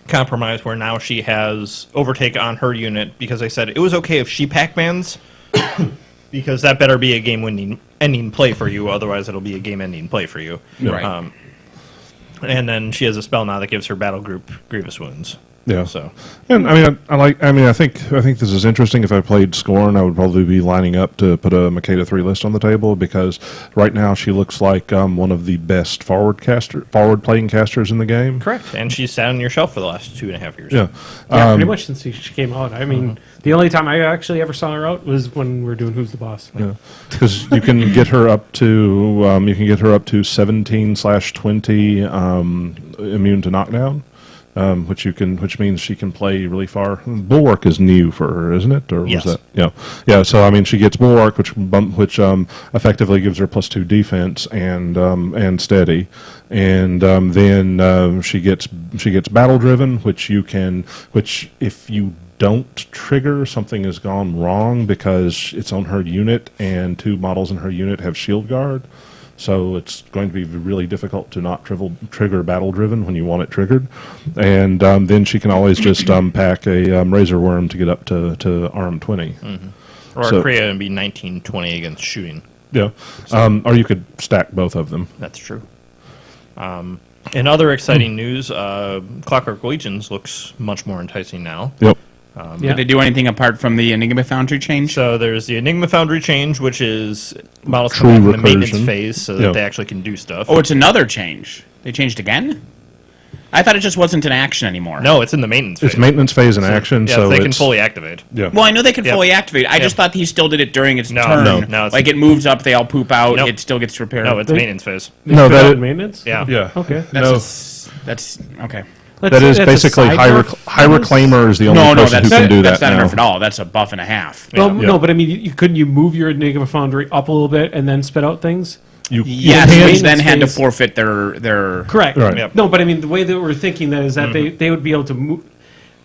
compromise where now she has overtake on her unit because they said it was okay if she Pac-Mans because that better be a game-winning ending play for you, otherwise it'll be a game-ending play for you. Right. And then she has a spell now that gives her battle group grievous wounds. Yeah. So And I think this is interesting. If I played Skorne, I would probably be lining up to put a Makeda 3 list on the table because right now she looks like one of the best forward playing casters in the game. correct, and she's sat on your shelf for the last 2.5 years. Yeah. Yeah, pretty much since she came out. I mean, the only time I actually ever saw her out was when we were doing Who's the Boss. Like, Yeah, because you can get her up to 17/20 immune to knockdown, which means she can play really far. Bulwark is new for her, isn't it? Or Yes. was that yeah? So I mean, she gets Bulwark, which effectively gives her +2 defense and steady, and then she gets battle driven, which if you don't trigger, something has gone wrong because it's on her unit and 2 models in her unit have shield guard. So it's going to be really difficult to not trigger battle driven when you want it triggered. And then she can always just pack a Razor Worm to get up to arm 20. Or So- Kriya and be 19-20 against shooting. Yeah. Or you could stack both of them. That's true. In other exciting news, Clockwork Legions looks much more enticing now. Yep. Did they do anything apart from the Enigma Foundry change? So there's the Enigma Foundry change, which is models True coming in the maintenance recursion. phase so that Yeah. they actually can do stuff. Oh, it's another change. They changed again? I thought it just wasn't in action anymore. No, it's in the maintenance phase. It's maintenance phase in action, Yeah, so they can it's fully activate. yeah. Well, I know they can Yep. fully activate. I just Yep. thought he still did it during its No, turn. no, it's- Like it moves up, they all poop out. Nope. It still gets repaired. No, it's maintenance phase. They No, put out that in maintenance. Yeah. yeah. Okay. That's okay. That is basically high reclaimer is the only No, person who that's can do that's that not now. enough at all. That's a buff and a half. Well, Yeah. no, but I mean, couldn't you move your Enigma Foundry up a little bit and then spit out things? You Yes, can- which then had to phase. forfeit their. Correct. Right. Yep. No, but I mean, the way that we're thinking that is that they would be able to move.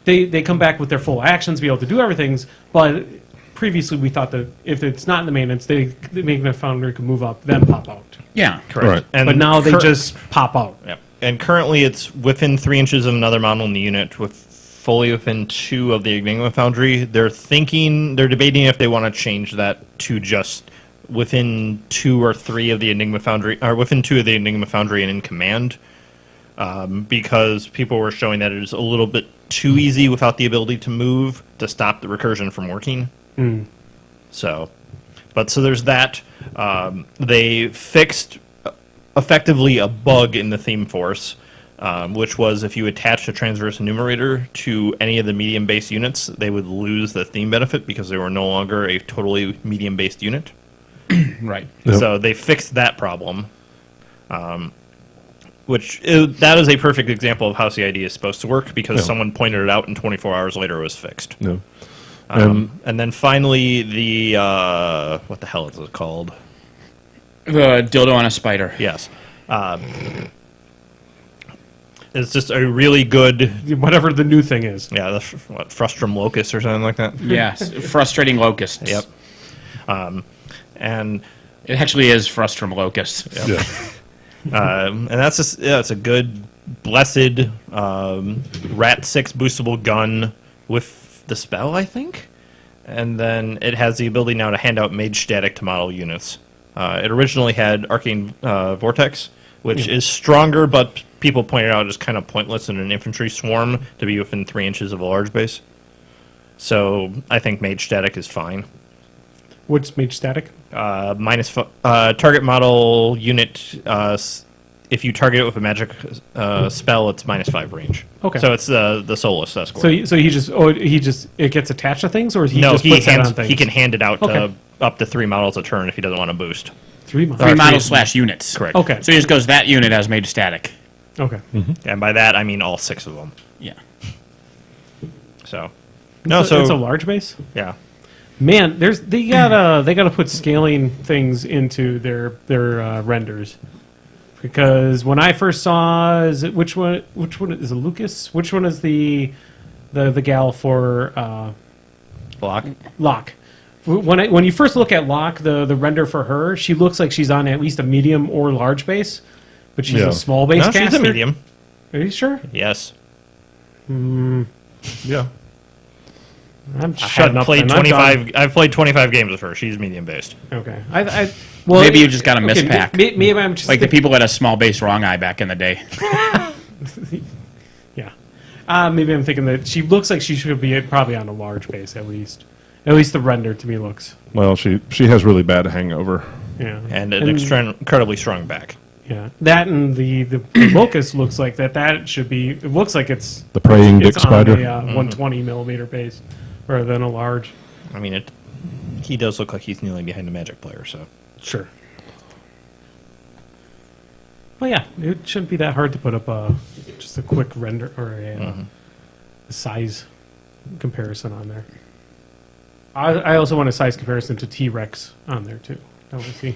They come back with their full actions, be able to do everything. But previously, we thought that if it's not in the maintenance, they make the Foundry can move up, then pop out. Yeah, Correct. Right. And But now they just pop out. Yep. And currently it's within 3 inches of another model in the unit, with fully within 2 of the Enigma Foundry. They're debating if they want to change that to just within 2 or 3 of the Enigma Foundry, or within 2 of the Enigma Foundry and in command, because people were showing that it is a little bit too easy without the ability to move to stop the recursion from working. So there's that. They fixed effectively a bug in the theme force, which was if you attached a transverse enumerator to any of the medium-based units, they would lose the theme benefit because they were no longer a totally medium-based unit. right. Yep. So they fixed that problem, that is a perfect example of how CID is supposed to work because Yeah. someone pointed it out and 24 hours later it was fixed. Yeah. And then finally, the what the hell is it called? The dildo on a spider. Yes. It's just a really good, Whatever the new thing is. the Frustrum Locust or something like that. Yes, frustrating locusts. Yep. And It actually is frustrum locusts. Yeah. and that's just it's a good, blessed Rat 6 boostable gun with the spell, I think. And then it has the ability now to hand out mage static to model units. It originally had Arcane Vortex, which is stronger, but people pointed out it's kind of pointless in an infantry swarm to be within 3 inches of a large base. So I think mage static is fine. What's mage static? Target model unit. If you target it with a magic spell, it's -5 range. Okay. So it's the Solus Escort. So he just it gets attached to things, or he no, just he puts that on hands, things? he can hand it out Okay. to up to 3 models a turn if he doesn't want to boost. 3 months. 3 models / units. Correct. Okay. So he just goes, that unit has made static. Okay. And by that I mean all 6 of them. Yeah. So It's a large base. yeah. Man, they gotta put scaling things into their renders, because when I first saw which one is it, Lucas? Which one is the gal for Block. Locke? When you first look at Locke, the render for her, she looks like she's on at least a medium or large base, but she's Yeah. a small base No, caster. she's a medium. Are you sure? Yes. Yeah. I'm shutting up. Played then. I'm done. 25. I've played 25 games with her. She's medium based. Okay. Well, Maybe you just got a mispack. Maybe I'm just Like the people at a small base wrong eye back in the day. Yeah. Maybe I'm thinking that she looks like she should be probably on a large base at least. At least the render to me looks. Well, she has really bad hangover. Yeah. And an incredibly strong back. Yeah. That and the locust looks like that should be. It looks like it's The praying dick it's spider. on a 120 millimeter base rather than a large. I mean, he does look like he's kneeling behind a magic player, so. Sure. Well, yeah, it shouldn't be that hard to put up just a quick render or a size comparison on there. I also want a size comparison to T-Rex on there too. I want to see.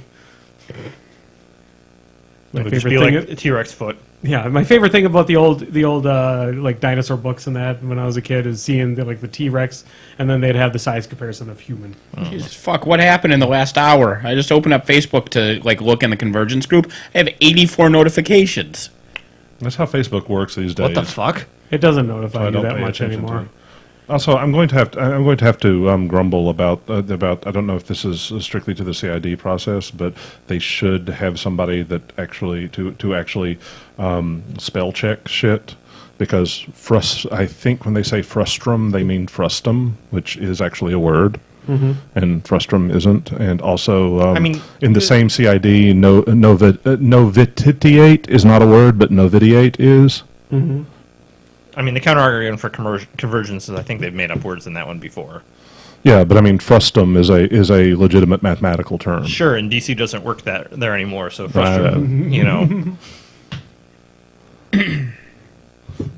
My It would just favorite be thing. like a T-Rex foot. Yeah, my favorite thing about the old like dinosaur books and that when I was a kid is seeing the T-Rex, and then they'd have the size comparison of human. Jesus, fuck, what happened in the last hour? I just opened up Facebook to look in the convergence group. I have 84 notifications. That's how Facebook works these days. What the fuck? It doesn't notify I you don't that pay much attention to anymore. Also, I'm going to have to grumble about I don't know if this is strictly to the CID process, but they should have somebody that actually to actually spell check shit, because I think when they say frustrum they mean frustum, which is actually a word. And frustrum isn't, and also in the same CID, novitiate is not a word, but novitiate is. I mean, the counter argument for convergence is I think they've made up words in that one before. Yeah, but I mean, frustum is a legitimate mathematical term. Sure, and DC doesn't work there anymore, so frustrum, you know.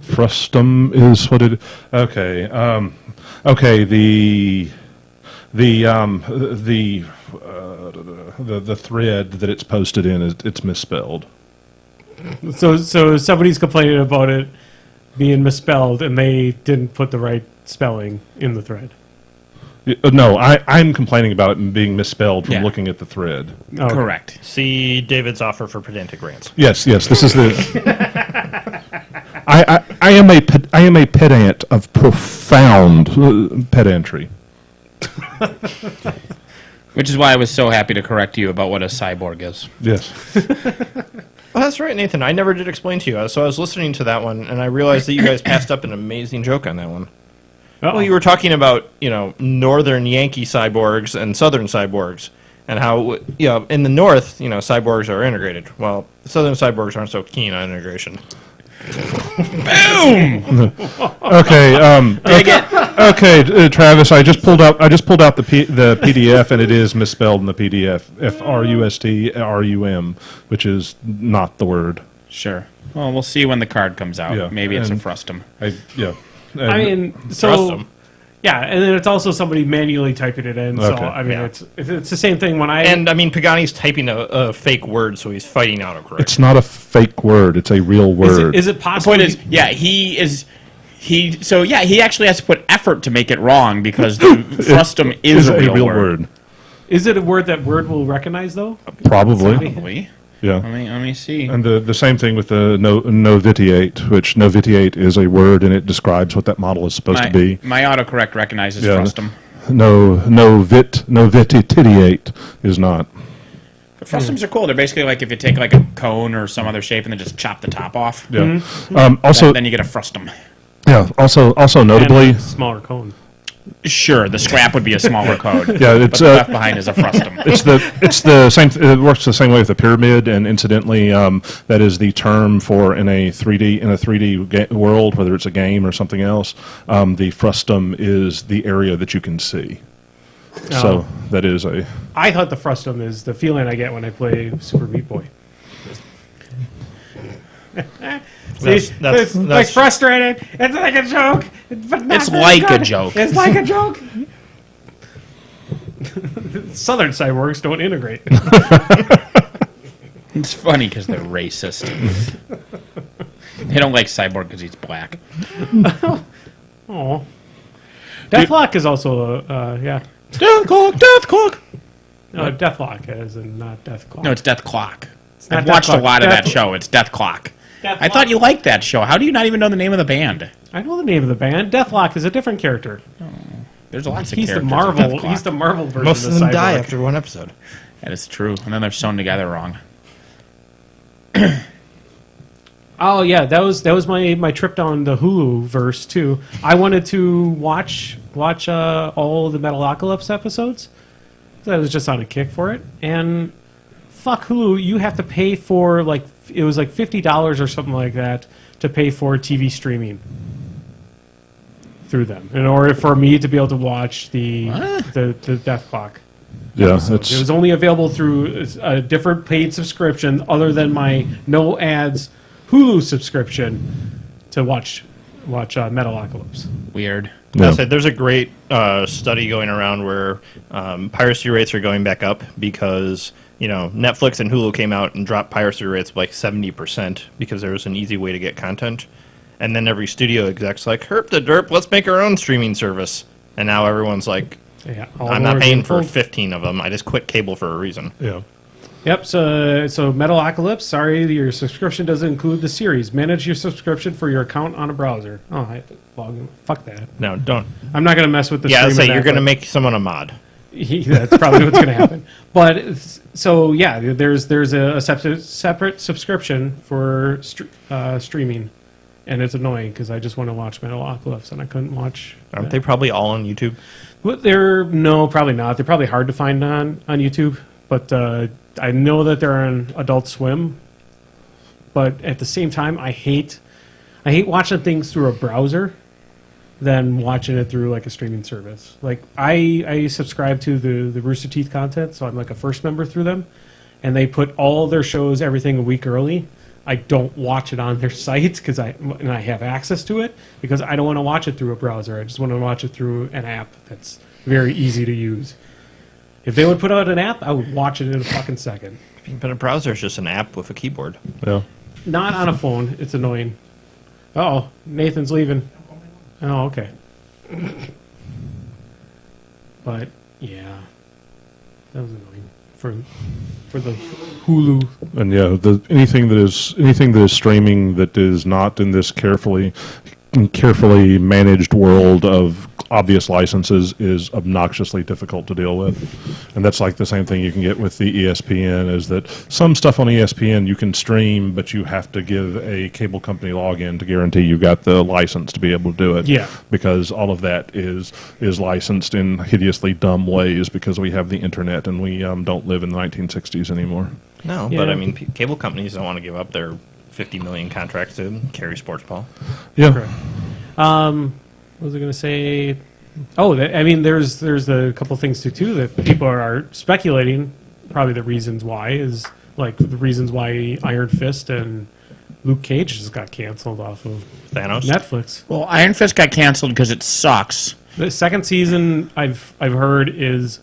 Frustum is what it. Okay, okay. The thread that it's posted in it's misspelled. So somebody's complaining about it being misspelled, and they didn't put the right spelling in the thread. No, I'm complaining about it being misspelled from looking at the thread. Oh, okay. Correct. See David's offer for pedantic rants. Yes, this is the. I am a pedant of profound pedantry. Which is why I was so happy to correct you about what a cyborg is. Yes. Oh, that's right, Nathan. I never did explain to you. So I was listening to that one, and I realized that you guys passed up an amazing joke on that one. Uh-oh. Well, you were talking about, northern Yankee cyborgs and southern cyborgs, and how, in the north, cyborgs are integrated. Well, the southern cyborgs aren't so keen on integration. Boom! Okay. Okay, Travis. I just pulled out the PDF, and it is misspelled in the PDF. FRUSTRUM, which is not the word. Sure. Well, we'll see when the card comes out. Yeah, Maybe it's a and- frustum. I mean, Trust so 'em. yeah, and then it's also somebody manually typing it in. So Okay. I mean, Yeah. it's the same thing when I And, I mean, Pagani's typing a fake word, so he's fighting out a correct. It's not a fake word. It's a real word. is it The possible? point is, he actually has to put effort to make it wrong because the frustum is a real word. Is it a word that Word will recognize though? Probably. Probably. Yeah. Let me see. And the same thing with the novitiate, which novitiate is a word, and it describes what that model is supposed to be. My autocorrect recognizes Yeah. frustum. Novitiate is not. But frustums are cool. They're basically like if you take like a cone or some other shape and then just chop the top off. Yeah. Also, Then you get a frustum. yeah. Also And notably, a smaller cone. Sure, the scrap would be a smaller code. yeah, But it's the left behind is a frustum. it's the same. It works the same way with the pyramid, and incidentally, that is the term for in a 3D world, whether it's a game or something else. The frustum is the area that you can see. So that is a. I thought the frustum is the feeling I get when I play Super Meat Boy. That's like frustrated. It's like a joke, but not It's very like a good. joke. It's like a joke. Southern cyborgs don't integrate. It's funny because they're racist. They don't like Cyborg because he's black. Oh, Deathlock is also yeah. Deathclock. No, Deathlock as in not Death Clock. No, it's Death Clock. not I've watched Death a lot Clock. of that Death- show. It's Death Clock. Deathlock. I thought you liked that show. How do you not even know the name of the band? I know the name of the band. Deathlock is a different character. There's lots of He's the characters. in Marvel. Death Clock. He's the Marvel version Most of of them Cyborg. die after one episode. That is true. And then they're sewn together wrong. Oh yeah, that was my trip down the Hulu verse too. I wanted to watch all the Metalocalypse episodes. So I was just on a kick for it, and fuck Hulu, you have to pay for it was like $50 or something like that to pay for TV streaming through them in order for me to be able to watch the Death Clock. Yeah, It was only available through a different paid subscription other than my no ads Hulu subscription to watch Metalocalypse. Weird. Yeah. There's a great study going around where piracy rates are going back up because Netflix and Hulu came out and dropped piracy rates by like 70% because there was an easy way to get content, and then every studio exec's like, herp the derp, let's make our own streaming service, and now everyone's like, Yeah, I'm not paying for 15 of them. I just quit cable for a reason. Yeah. Yep. So Metalocalypse. Sorry, your subscription doesn't include the series. Manage your subscription for your account on a browser. Oh, I have to log in. Fuck that. No, don't. I'm not going to mess with the. Yeah, stream so of you're that, going to but make someone a mod. that's probably what's going to happen. But so yeah, there's a separate subscription for streaming, and it's annoying because I just want to watch Metalocalypse and I couldn't watch. Aren't they probably all on YouTube? Well, no, probably not. They're probably hard to find on YouTube, but I know that they're on Adult Swim. But at the same time, I hate watching things through a browser than watching it through like a streaming service. Like I subscribe to the Rooster Teeth content, so I'm like a first member through them, and they put all their shows, everything a week early. I don't watch it on their site because I have access to it because I don't want to watch it through a browser. I just want to watch it through an app that's very easy to use. If they would put out an app, I would watch it in a fucking second. But a browser is just an app with a keyboard. Yeah. Not on a phone. It's annoying. Oh, Nathan's leaving. Oh, okay. But yeah, that was annoying for the Hulu. And yeah, anything that is streaming that is not in this carefully managed world of obvious licenses is obnoxiously difficult to deal with. And that's like the same thing you can get with the ESPN, is that some stuff on ESPN you can stream, but you have to give a cable company login to guarantee you got the license to be able to do it. Yeah. Because all of that is licensed in hideously dumb ways because we have the internet and we don't live in the 1960s anymore. No, Yeah. but I mean, cable companies don't want to give up their 50 million contracts to carry sports ball. Yeah. Correct. What was I going to say? Oh, I mean, there's a couple things too that people are speculating. Probably the reasons why is like the reasons why Iron Fist and Luke Cage just got canceled off of Thanos? Netflix. Well, Iron Fist got canceled because it sucks. The second season I've heard is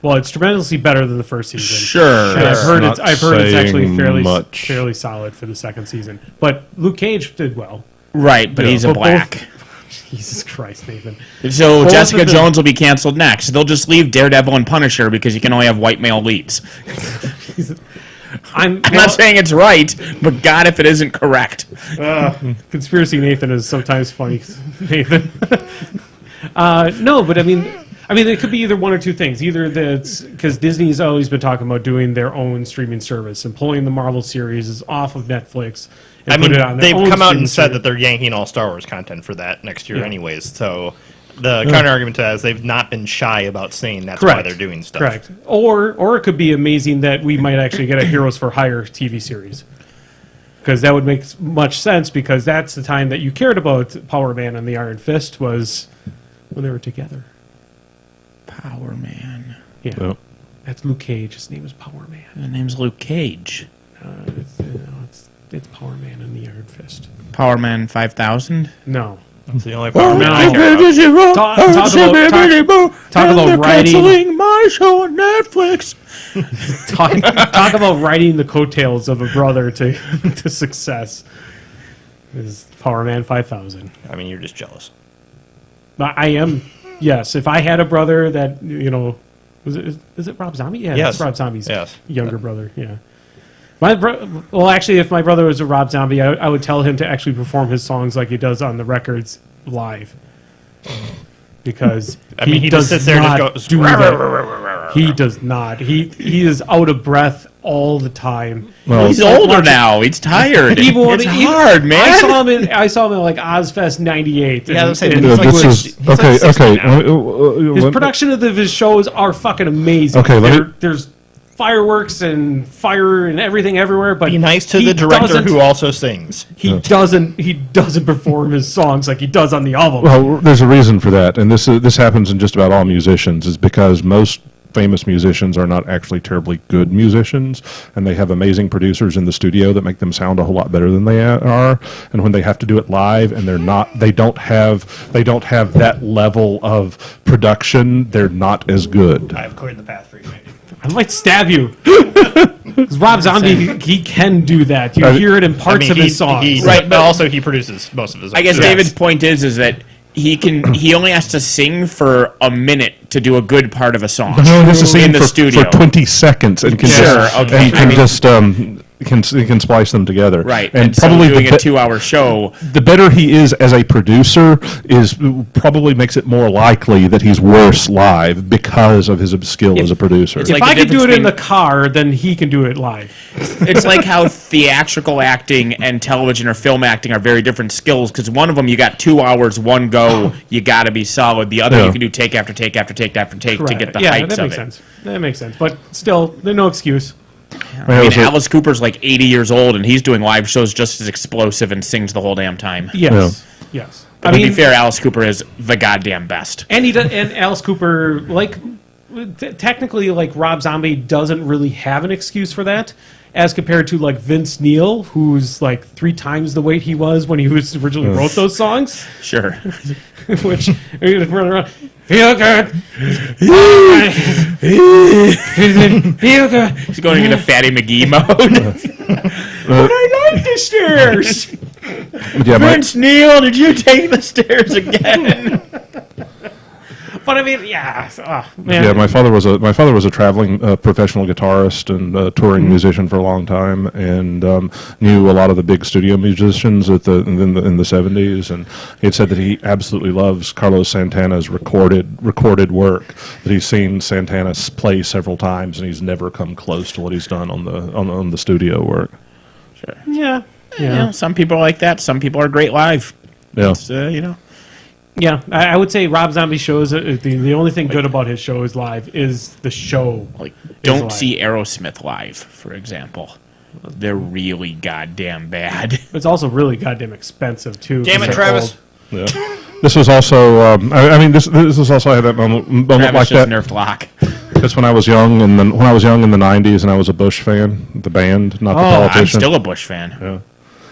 it's tremendously better than the first season. Sure. And I've heard Not it's actually saying much. fairly solid for the second season. But Luke Cage did well. Right, but he's a But both- black. Jesus Christ, Nathan. So Both Jessica of them- Jones will be canceled next. They'll just leave Daredevil and Punisher because you can only have white male leads. I'm I'm not saying it's right, but God, if it isn't correct. Conspiracy Nathan is sometimes funny. Nathan. No, but I mean, it could be either one or two things. Either that's because Disney's always been talking about doing their own streaming service and pulling the Marvel series off of Netflix. And I mean, put it on their they've own come out streaming and said service. that they're yanking all Star Wars content for that next year Yeah. anyways. So the counter argument to that is they've not been shy about saying that's Correct. why they're doing stuff. Correct. Or it could be amazing that we might actually get a Heroes for Hire TV series. Because that would make much sense because that's the time that you cared about Power Man and the Iron Fist was when they were together. Power Man. Yeah. Yep. That's Luke Cage. His name is Power Man. The name's Luke Cage. It's Power Man and the Iron Fist. Power Man 5000. No. That's the only Power Man no. I care about. Talk about writing. Canceling my show on Netflix. Talk about riding the coattails of a brother to to success. Is Power Man 5000. I mean, you're just jealous. I am. Yes, if I had a brother that is it Rob Zombie? Yeah, Yes. it's Rob Zombie's Yes. younger brother. Yeah. Actually, if my brother was a Rob Zombie, I would tell him to actually perform his songs like he does on the records live. Because He just does sits there and not just goes, do that. He does not. He is out of breath all the time. Well, He's older now. He's tired. It's hard, man. I saw him in like Ozfest '98. Yeah, that's and like- Yeah, He's this is he's like okay. 60 Okay. now. his production of his shows are fucking amazing. Okay, There's fireworks and fire and everything everywhere, but Be nice to he the director doesn't- who also sings. he doesn't perform his songs like he does on the album. Well, there's a reason for that, and this happens in just about all musicians. Is because most famous musicians are not actually terribly good musicians, and they have amazing producers in the studio that make them sound a whole lot better than they are. And when they have to do it live, and they don't have that level of production, they're not as good. I have cleared the path for you, maybe. I might stab you. 'Cause Rob Zombie, he can do that. You hear it in parts of his songs. Right, but also he produces most of his own. I guess stuff. David's point is that he only has to sing for a minute to do a good part of a song. No, he has to sing in the for, studio. for 20 seconds and can Sure, just, okay. and he can I mean- just he can splice them together. Right, and so probably doing the, a 2-hour show. the better he is as a producer is probably makes it more likely that he's worse live because of his skill as a producer. It's If like I the could do it difference in the between- car, then he can do it live. It's like how theatrical acting and television or film acting are very different skills, because one of them you got 2 hours, one go, you got to be solid. The other Yeah. you can do take after take after take after take to get the yeah, heights that of makes it. sense. That makes sense. But still, there's no excuse. I mean, Alice Cooper's like 80 years old, and he's doing live shows just as explosive and sings the whole damn time. Yes, yes. But to be fair, Alice Cooper is the goddamn best. And he does, and Alice Cooper, like technically, like Rob Zombie doesn't really have an excuse for that, as compared to like Vince Neil, who's like 3 times the weight he was when he was originally wrote those songs. Sure. Which he was running around, feel good, feel good. He's going into Fatty McGee mode. But I like the stairs. Yeah, Vince Neil, did you take the stairs again? But I mean, yeah, man. Yeah, my father was a traveling professional guitarist and touring musician for a long time, and knew a lot of the big studio musicians in the 70s. And he had said that he absolutely loves Carlos Santana's recorded work. That he's seen Santana play several times, and he's never come close to what he's done on the studio work. Yeah, You know, some people are like that. Some people are great live. Yeah. It's, you know. yeah. I would say Rob Zombie shows the only thing good about his show is live is the show. Like, is don't live. see Aerosmith live, for example. They're really goddamn bad. It's also really goddamn expensive too. Damn it, 'cause they're Travis. old. Yeah. This was also, I mean, this was also I had that moment Travis like just that. nerfed Locke. That's when I was young, and then when I was young in the '90s, and I was a Bush fan, the band, not the I'm politician. still a Bush fan. Yeah.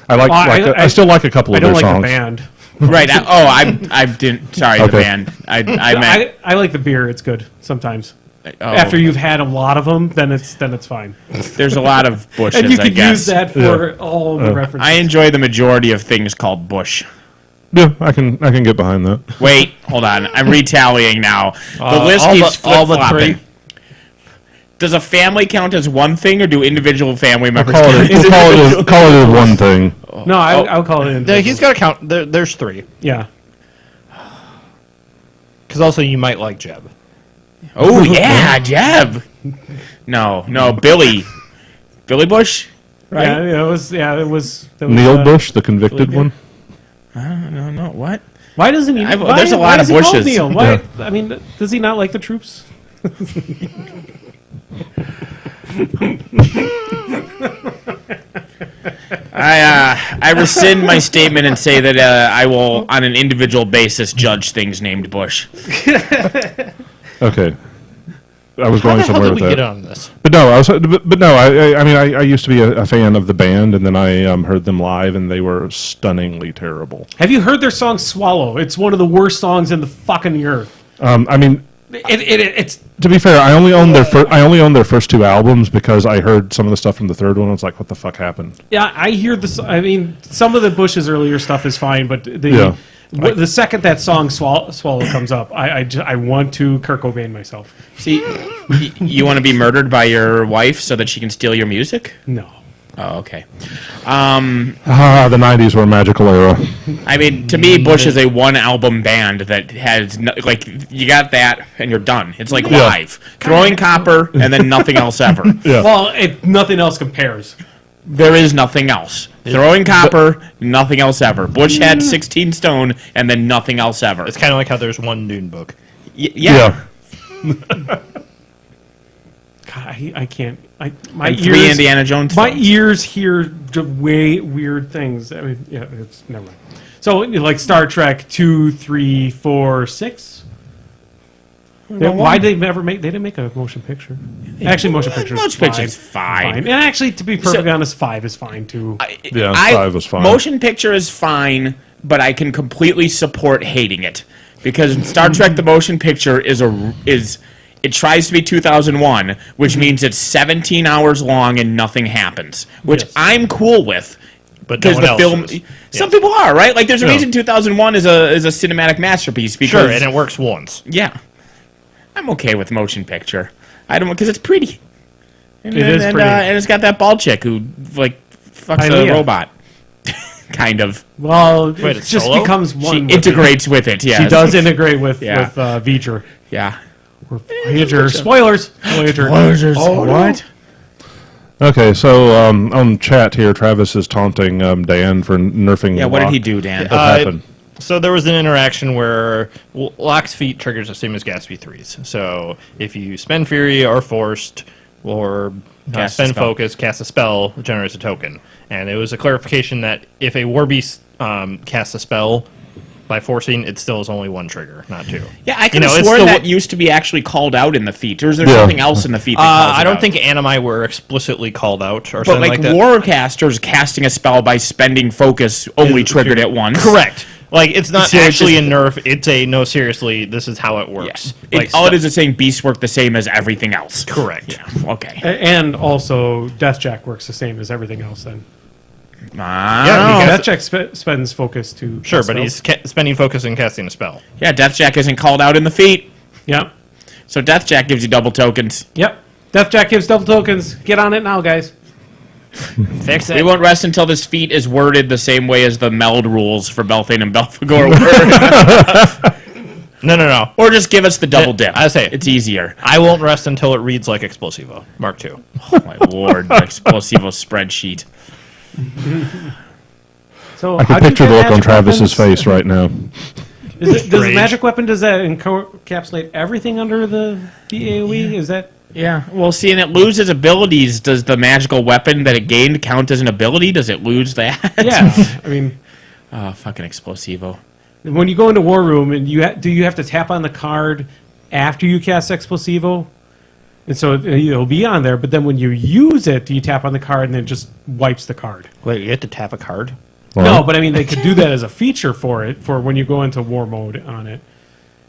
I like, Well, I still like a couple I of don't their like songs. the band. Right. I didn't. Sorry, the Okay. band. I meant. I like the beer. It's good sometimes. Oh, After you've had a lot of them, then it's fine. there's a lot of Bushes, And you I can guess. use that for all the references. I enjoy the majority of things called Bush. Yeah, I can get behind that. Wait, hold on. I'm retallying now. The list all keeps the- all the flip-flopping. three. Does a family count as one thing, or do individual family members Call count it, as call it one thing. No, I'll call it in. No, he's got to count. There's 3. Yeah. Because also you might like Jeb. Oh, yeah, Jeb. No, Billy. Billy Bush? Right? Yeah, it was. Yeah, it was. Neil Bush, the convicted one. No, what? Why doesn't he? I've- Why, there's a why lot of does he call Bushes. Neil? Why? I mean, does he not like the troops? I rescind my statement and say that I will, on an individual basis, judge things named Bush. Okay. I was How going the hell somewhere did with we get that. on this? But no, I mean, I used to be a fan of the band, and then I heard them live, and they were stunningly terrible. Have you heard their song "Swallow"? It's one of the worst songs in the fucking earth. I mean, It's to be fair, I only own their first 2 albums because I heard some of the stuff from the third one. I was like, what the fuck happened? yeah. I hear this. I mean, some of the Bush's earlier stuff is fine, but Yeah. the second that song "Swallow" comes up, I want to Kurt Cobain myself. See, you want to be murdered by your wife so that she can steal your music? No. Oh, okay. The 90s were a magical era. I mean, to me, Bush is a one-album band that has, like, you got that and you're done. It's like Yeah. live. Throwing Copper and then nothing else ever. Yeah. Well, nothing else compares. There is nothing else. Throwing Copper, nothing else ever. Bush had 16 Stone and then nothing else ever. It's kind of like how there's one Dune book. Yeah. God, I can't. My And ears. 3 Indiana Jones My films. ears hear way weird things. I mean, yeah, it's never mind. So, like Star Trek 2, 3, 4, 6. Why did they never make? They didn't make a motion picture. Actually, motion picture. Motion picture's fine. And actually, to be perfectly honest, 5 is fine too. Yeah, 5 was fine. Motion picture is fine, but I can completely support hating it because Star Trek: The Motion Picture is it tries to be 2001, which means it's 17 hours long and nothing happens, which Yes. I'm cool with. but no because one the else film. is. Some Yes. people are right. Like there's a Yeah. reason 2001 is a cinematic masterpiece because Sure, and it works once. yeah, I'm okay with motion picture. I don't because it's pretty. And, It is pretty. and it's got that bald chick who like fucks a Leah. robot, kind of. Well, Wait, it it's just Solo? becomes She one. with integrates with it. it. Yeah, She does integrate with Yeah. V'ger. Yeah. Or Voyager. Spoilers. Voyager. Oh, what? Okay, so on chat here, Travis is taunting Dan for nerfing. Yeah. What did Locke. he do, Dan? What happened? So there was an interaction where Locke's feat triggers the same as Gatsby 3's. So if you spend Fury or Forced or Cast a spend spell. Focus, cast a spell, it generates a token. And it was a clarification that if a War Beast casts a spell by forcing, it still is only one trigger, not two. Yeah, I could have it's sworn the- that used to be actually called out in the feat. Or is there Yeah. something else in the feat that calls it I don't out? think Animi were explicitly called out or But something like like that. Warcasters casting a spell by spending focus only triggered it once. Correct. Like, it's not So it's actually just- a nerf. It's a, no, seriously, this is how it Yeah. works. All it is saying beasts work the same as everything else. Correct. Yeah. Okay. And also, Deathjack works the same as everything else. Then Yeah, because- Deathjack spends focus to Sure, cast but spells. he's spending focus and casting a spell. yeah. Deathjack isn't called out in the feat, Yep. so Deathjack gives you double tokens. Yep. Deathjack gives double tokens. Get on it now, guys. Fix We won't rest until this feat is worded the same way as the meld rules for Belthane and Belphegor were. No. Or just give us the double dip. I say- it's easier. I won't rest until it reads like Explosivo, Mark II. Oh my lord, the Explosivo spreadsheet. So I how can do you picture get the look on magic Travis's weapons? face right now. Does Rage. magic weapon, does that encapsulate everything under the AoE? Is that... Yeah, well, see, and it loses abilities. Does the magical weapon that it gained count as an ability? Does it lose that? Yeah. I mean, Oh, fucking Explosivo. when you go into War Room, and do you have to tap on the card after you cast Explosivo? And so it'll be on there, but then when you use it, do you tap on the card and then it just wipes the card? Wait, you have to tap a card? No, but I mean, they could do that as a feature for when you go into war mode on it.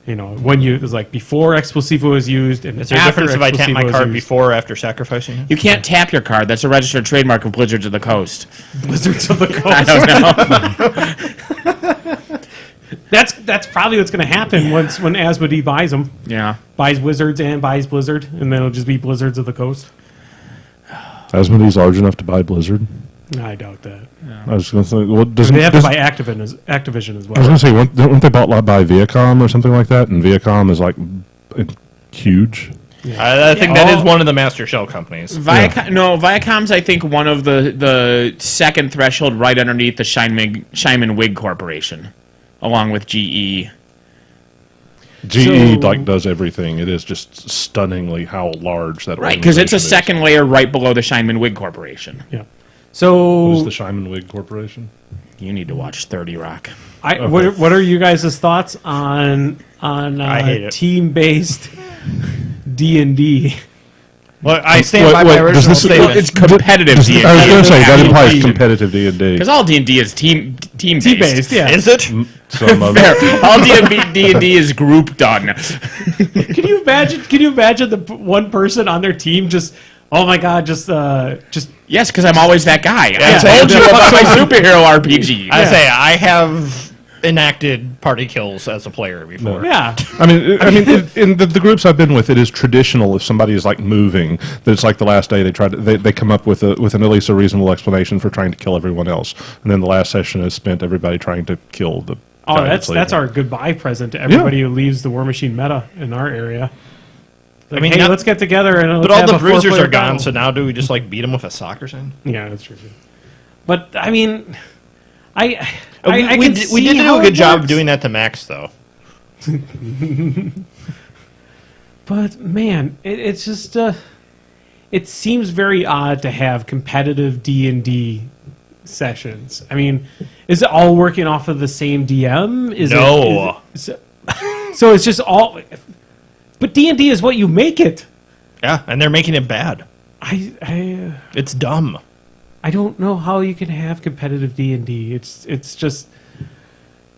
You know, when you, it's like before Explosivo is used and Is there a after difference if I tap my Explosivo is card used. before or after sacrificing it? You can't tap your card. That's a registered trademark of Blizzards of the Coast. Blizzards of the Coast. I don't know. That's probably what's going to happen when Asmodee buys them. Yeah. Buys Wizards and buys Blizzard, and then it'll just be Blizzards of the Coast. Asmodee's large enough to buy Blizzard. I doubt that. I was going to say, well, doesn't They have to doesn't- buy Activision as I was well. going to say, weren't they bought by Viacom or something like that? And Viacom is like huge. I think that is one of the master shell companies. Viacom's, I think, one of the second threshold right underneath the Scheinman Wig Corporation, along with GE. GE So- does everything. It is just stunningly how large that Right, because it's a organization is. second layer right below the Scheinman Wig Corporation. Yeah. What So is the Scheinman Wig Corporation? You need to watch 30 Rock. what are you guys' thoughts on I hate it. team-based D&D? Well, I stand by Wait, my does original this- statement. It's competitive I was D&D. going to say, that implies Because competitive D&D. all D&D is team-based. Team-based, yeah. Is it? Some of Fair. it. All D&D is group done. Can you imagine the one person on their team just, oh my god, just Yes, because I'm always that guy. I Yeah. told you about my superhero RPG. I have enacted party kills as a player before. yeah. I mean, in the groups I've been with, it is traditional. If somebody is like moving, that it's like the last day they come up with at least a reasonable explanation for trying to kill everyone else, and then the last session is spent everybody trying to kill the. Oh, guy that's leaving. our goodbye present to everybody who leaves the Warmachine meta in our area. Like, I mean, hey, now- let's get together and let's But all have the a bruisers four-player are gone, battle. so now do we just like beat them with a sock or something? Yeah, that's true. But I mean, I we can did see do how a it good job works. doing that to Max, though. But man, it's just it seems very odd to have competitive D&D sessions. I mean, is it all working off of the same DM? No. So it's just all. But D&D is what you make it. Yeah, and they're making it bad. I It's dumb. don't know how you can have competitive D&D. It's just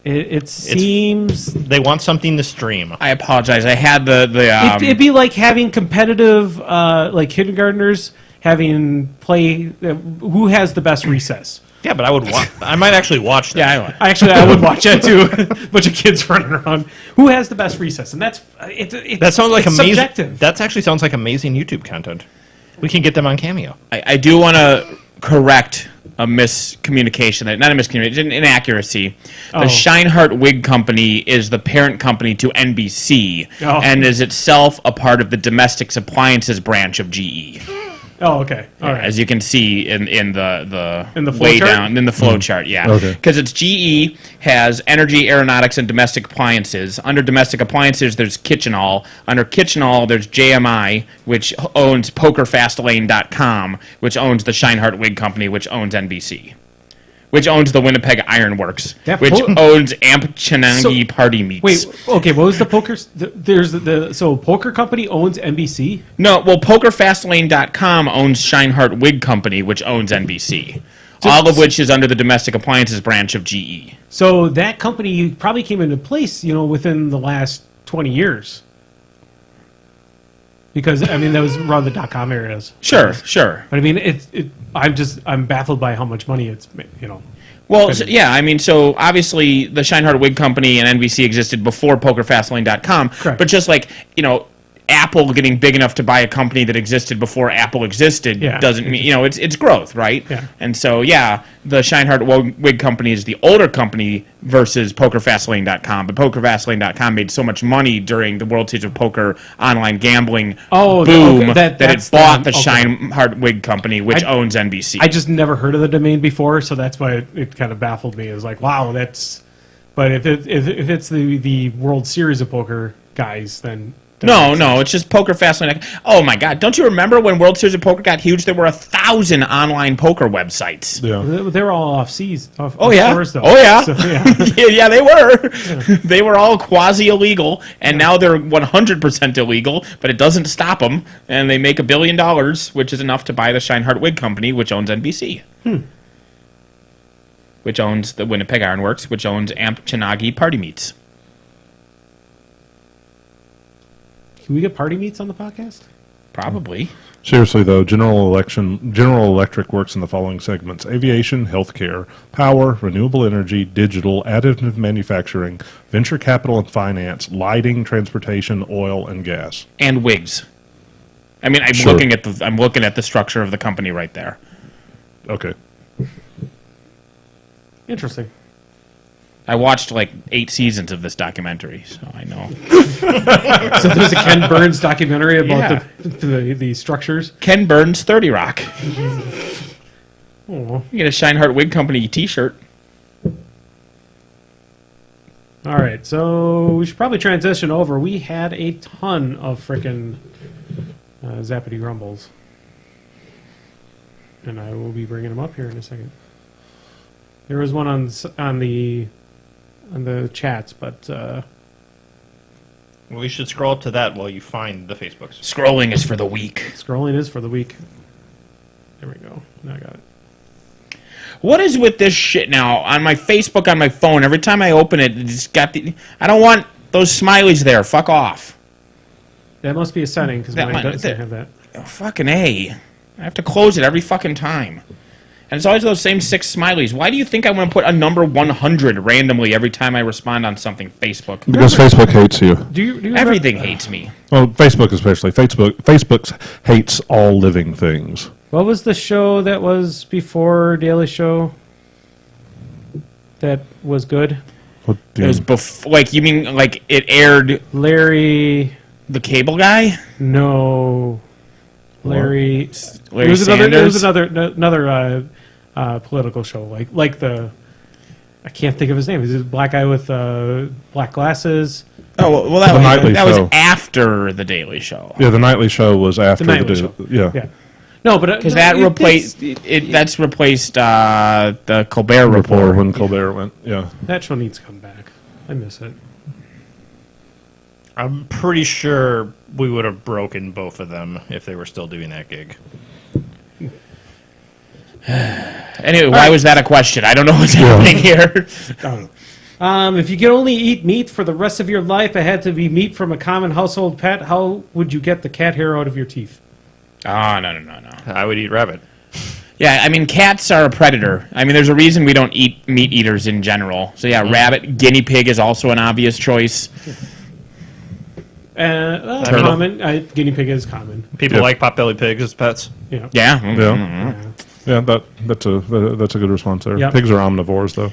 it seems They want something to stream. I apologize. I had it'd be like having competitive like kindergartners having play who has the best recess. Yeah, but I might actually watch that. Yeah, I would watch that too. Bunch of kids running around. Who has the best recess? And That sounds like it's amazing. subjective. That actually sounds like amazing YouTube content. We can get them on Cameo. I do want to correct a miscommunication, not a miscommunication, an inaccuracy. The Scheinhardt Wig Company is the parent company to NBC and is itself a part of the domestic appliances branch of GE. Oh, okay. All right. As you can see in the flow way chart? down in the flow chart, yeah. Okay. Because it's GE has energy, aeronautics, and domestic appliances. Under domestic appliances, there's Kitchenall. Under Kitchenall, there's JMI, which owns PokerFastlane.com, which owns the Scheinhardt Wig Company, which owns NBC. Which owns the Winnipeg Ironworks, which owns Amp Chenangi Party Meats. Wait, okay, what was the poker? So Poker Company owns NBC? No, well, PokerFastlane.com owns Scheinhardt Wig Company, which owns NBC. All of which is under the domestic appliances branch of GE. So that company probably came into place, within the last 20 years. Because, I mean, that was around the .com areas. Sure. But I mean, I'm baffled by how much money it's, Well, so obviously the Scheinhardt Wig Company and NBC existed before PokerFastlane.com. Correct. But just like, Apple getting big enough to buy a company that existed before Apple existed doesn't mean, it's growth, right? Yeah. And so, the Scheinhardt Wig Company is the older company versus PokerFastlane.com. But PokerFastlane.com made so much money during the World Series of Poker online gambling boom that it bought the Scheinhardt Wig Company, which owns NBC. I just never heard of the domain before, so that's why it kind of baffled me. It was like, wow, that's... But if it's the World Series of Poker guys, then... No, it's just Poker Fastlane. Oh my God! Don't you remember when World Series of Poker got huge? There were 1,000 online poker websites. Yeah. They were all off seas. Shores, though. Oh yeah. So, yeah. Yeah, they were. Yeah. They were all quasi illegal, and now they're 100% illegal. But it doesn't stop them, and they make $1 billion, which is enough to buy the Scheinhardt Wig Company, which owns NBC, which owns the Winnipeg Ironworks, which owns Amp Chenangi Party Meats. Can we get Party Meats on the podcast? Probably. Seriously, though, General Electric works in the following segments: aviation, healthcare, power, renewable energy, digital, additive manufacturing, venture capital and finance, lighting, transportation, oil, and gas. And wigs. I mean, I'm looking at the structure of the company right there. Okay. Interesting. I watched like 8 seasons of this documentary, so I know. So there's a Ken Burns documentary about the structures. Ken Burns 30 Rock. Oh. You get a Scheinhardt Wig Company T-shirt. All right, so we should probably transition over. We had a ton of frickin' Zappity Grumbles. And I will be bringing them up here in a second. There was one on the chats, but... We should scroll up to that while you find the Facebooks. Scrolling is for the weak. Scrolling is for the weak. There we go. Now I got it. What is with this shit now? On my Facebook, on my phone, every time I open it, it's got the... I don't want those smileys there. Fuck off. That must be a setting, because mine doesn't have that. Oh, fucking A. I have to close it every fucking time. And it's always those same 6 smileys. Why do you think I want to put a number 100 randomly every time I respond on something? Facebook. Because Facebook hates you. Do you Everything hates me. Well, Facebook especially. Facebook hates all living things. What was the show that was before Daily Show that was good? What do It was before, like, you mean like it aired Larry... the cable guy? No. Larry Larry Sanders? It was another political show, like the... I can't think of his name. He's a black guy with black glasses. Oh, well, that was after The Daily Show. Yeah, The Nightly Show was after The Nightly Show. Yeah. No, but... Because that replaced the Colbert Report. When Colbert went, yeah. That show needs to come back. I miss it. I'm pretty sure we would have broken both of them if they were still doing that gig. Anyway, why was that a question? I don't know what's happening here. If you could only eat meat for the rest of your life, it had to be meat from a common household pet, how would you get the cat hair out of your teeth? Oh, no. I would eat rabbit. Yeah, I mean, cats are a predator. I mean, there's a reason we don't eat meat eaters in general. So yeah, rabbit, guinea pig is also an obvious choice. Common. Guinea pig is common. People like potbelly pigs as pets. Yeah. Yeah. Yeah, that's a good response there. Yep. Pigs are omnivores, though.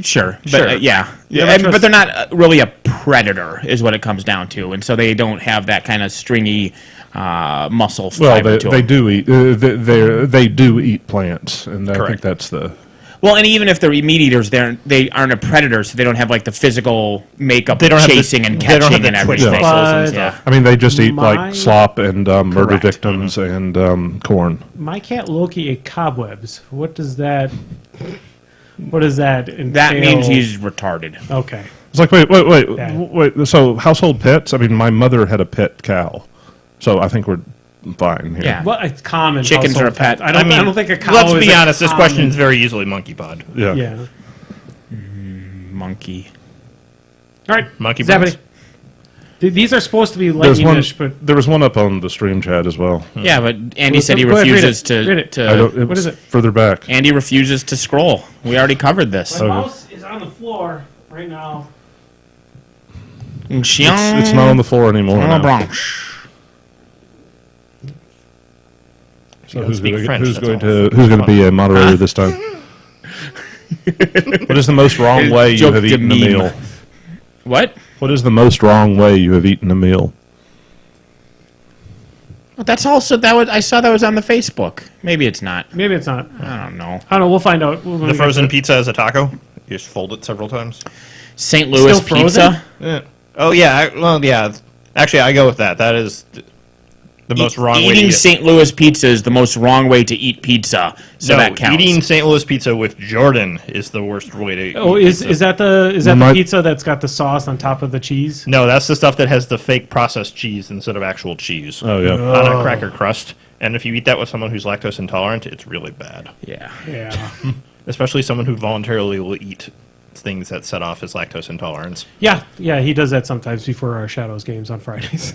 Sure. But, Sure. yeah. Never But they're not really a predator, is what it comes down to. And so they don't have that kind of stringy muscle Well, fiber to they them. do eat. They do eat plants, and I think Correct. that's the. Well, and even if they're meat eaters, they aren't a predator, so they don't have like the physical makeup They don't have the- chasing and they don't have catching the and twitch everything. muscles and But- stuff. I mean, they just eat My- like slop and murder Correct. victims and corn. My cat Loki ate cobwebs. What does that entail? That means he's retarded. Okay. It's like wait. So household pets. I mean, my mother had a pet cow, so I think we're fine here. Yeah. Well, it's common. Chickens are a household pet. I don't think a cow Let's is be a honest. This question common- is very easily monkey pod. Yeah. Yeah. Monkey. All right. Monkey Zappity. brains? These are supposed to be There's one. lightning-ish, but There was one up on the stream chat as well. Yeah, but Andy Well, said he go ahead, read refuses it. Read it. to. I don't. What is it? Further back. Andy refuses to scroll. We already covered this. my mouse is on the floor right now. It's not on the floor anymore. now. So don't speak French, who's that's going all. to who's going to be a moderator this time? What is the most wrong way you Joke have to eaten a meme. meal? What? What is the most wrong way you have eaten a meal? Well, that's also that was I saw that was on the Facebook. Maybe it's not. Maybe it's not. I don't know. I don't know. We'll find out. when we The get frozen to it. pizza as a taco. You just fold it several times. St. Louis Still frozen? pizza. Yeah. Oh yeah. Yeah. Actually, I go with that. That is the most wrong way to Eating eat it. St. Louis pizza is the most wrong way to eat pizza. So No, that counts. eating St. Louis pizza with Jordan is the worst way to. Oh, eat is pizza. that the My- pizza that's got the sauce on top of the cheese? No, that's the stuff that has the fake processed cheese instead of actual cheese Oh yeah. on a cracker crust. And if you eat that with someone who's lactose intolerant, it's really bad. Yeah. Yeah. Especially someone who voluntarily will eat things that set off his lactose intolerance. Yeah. He does that sometimes before our Shadows games on Fridays.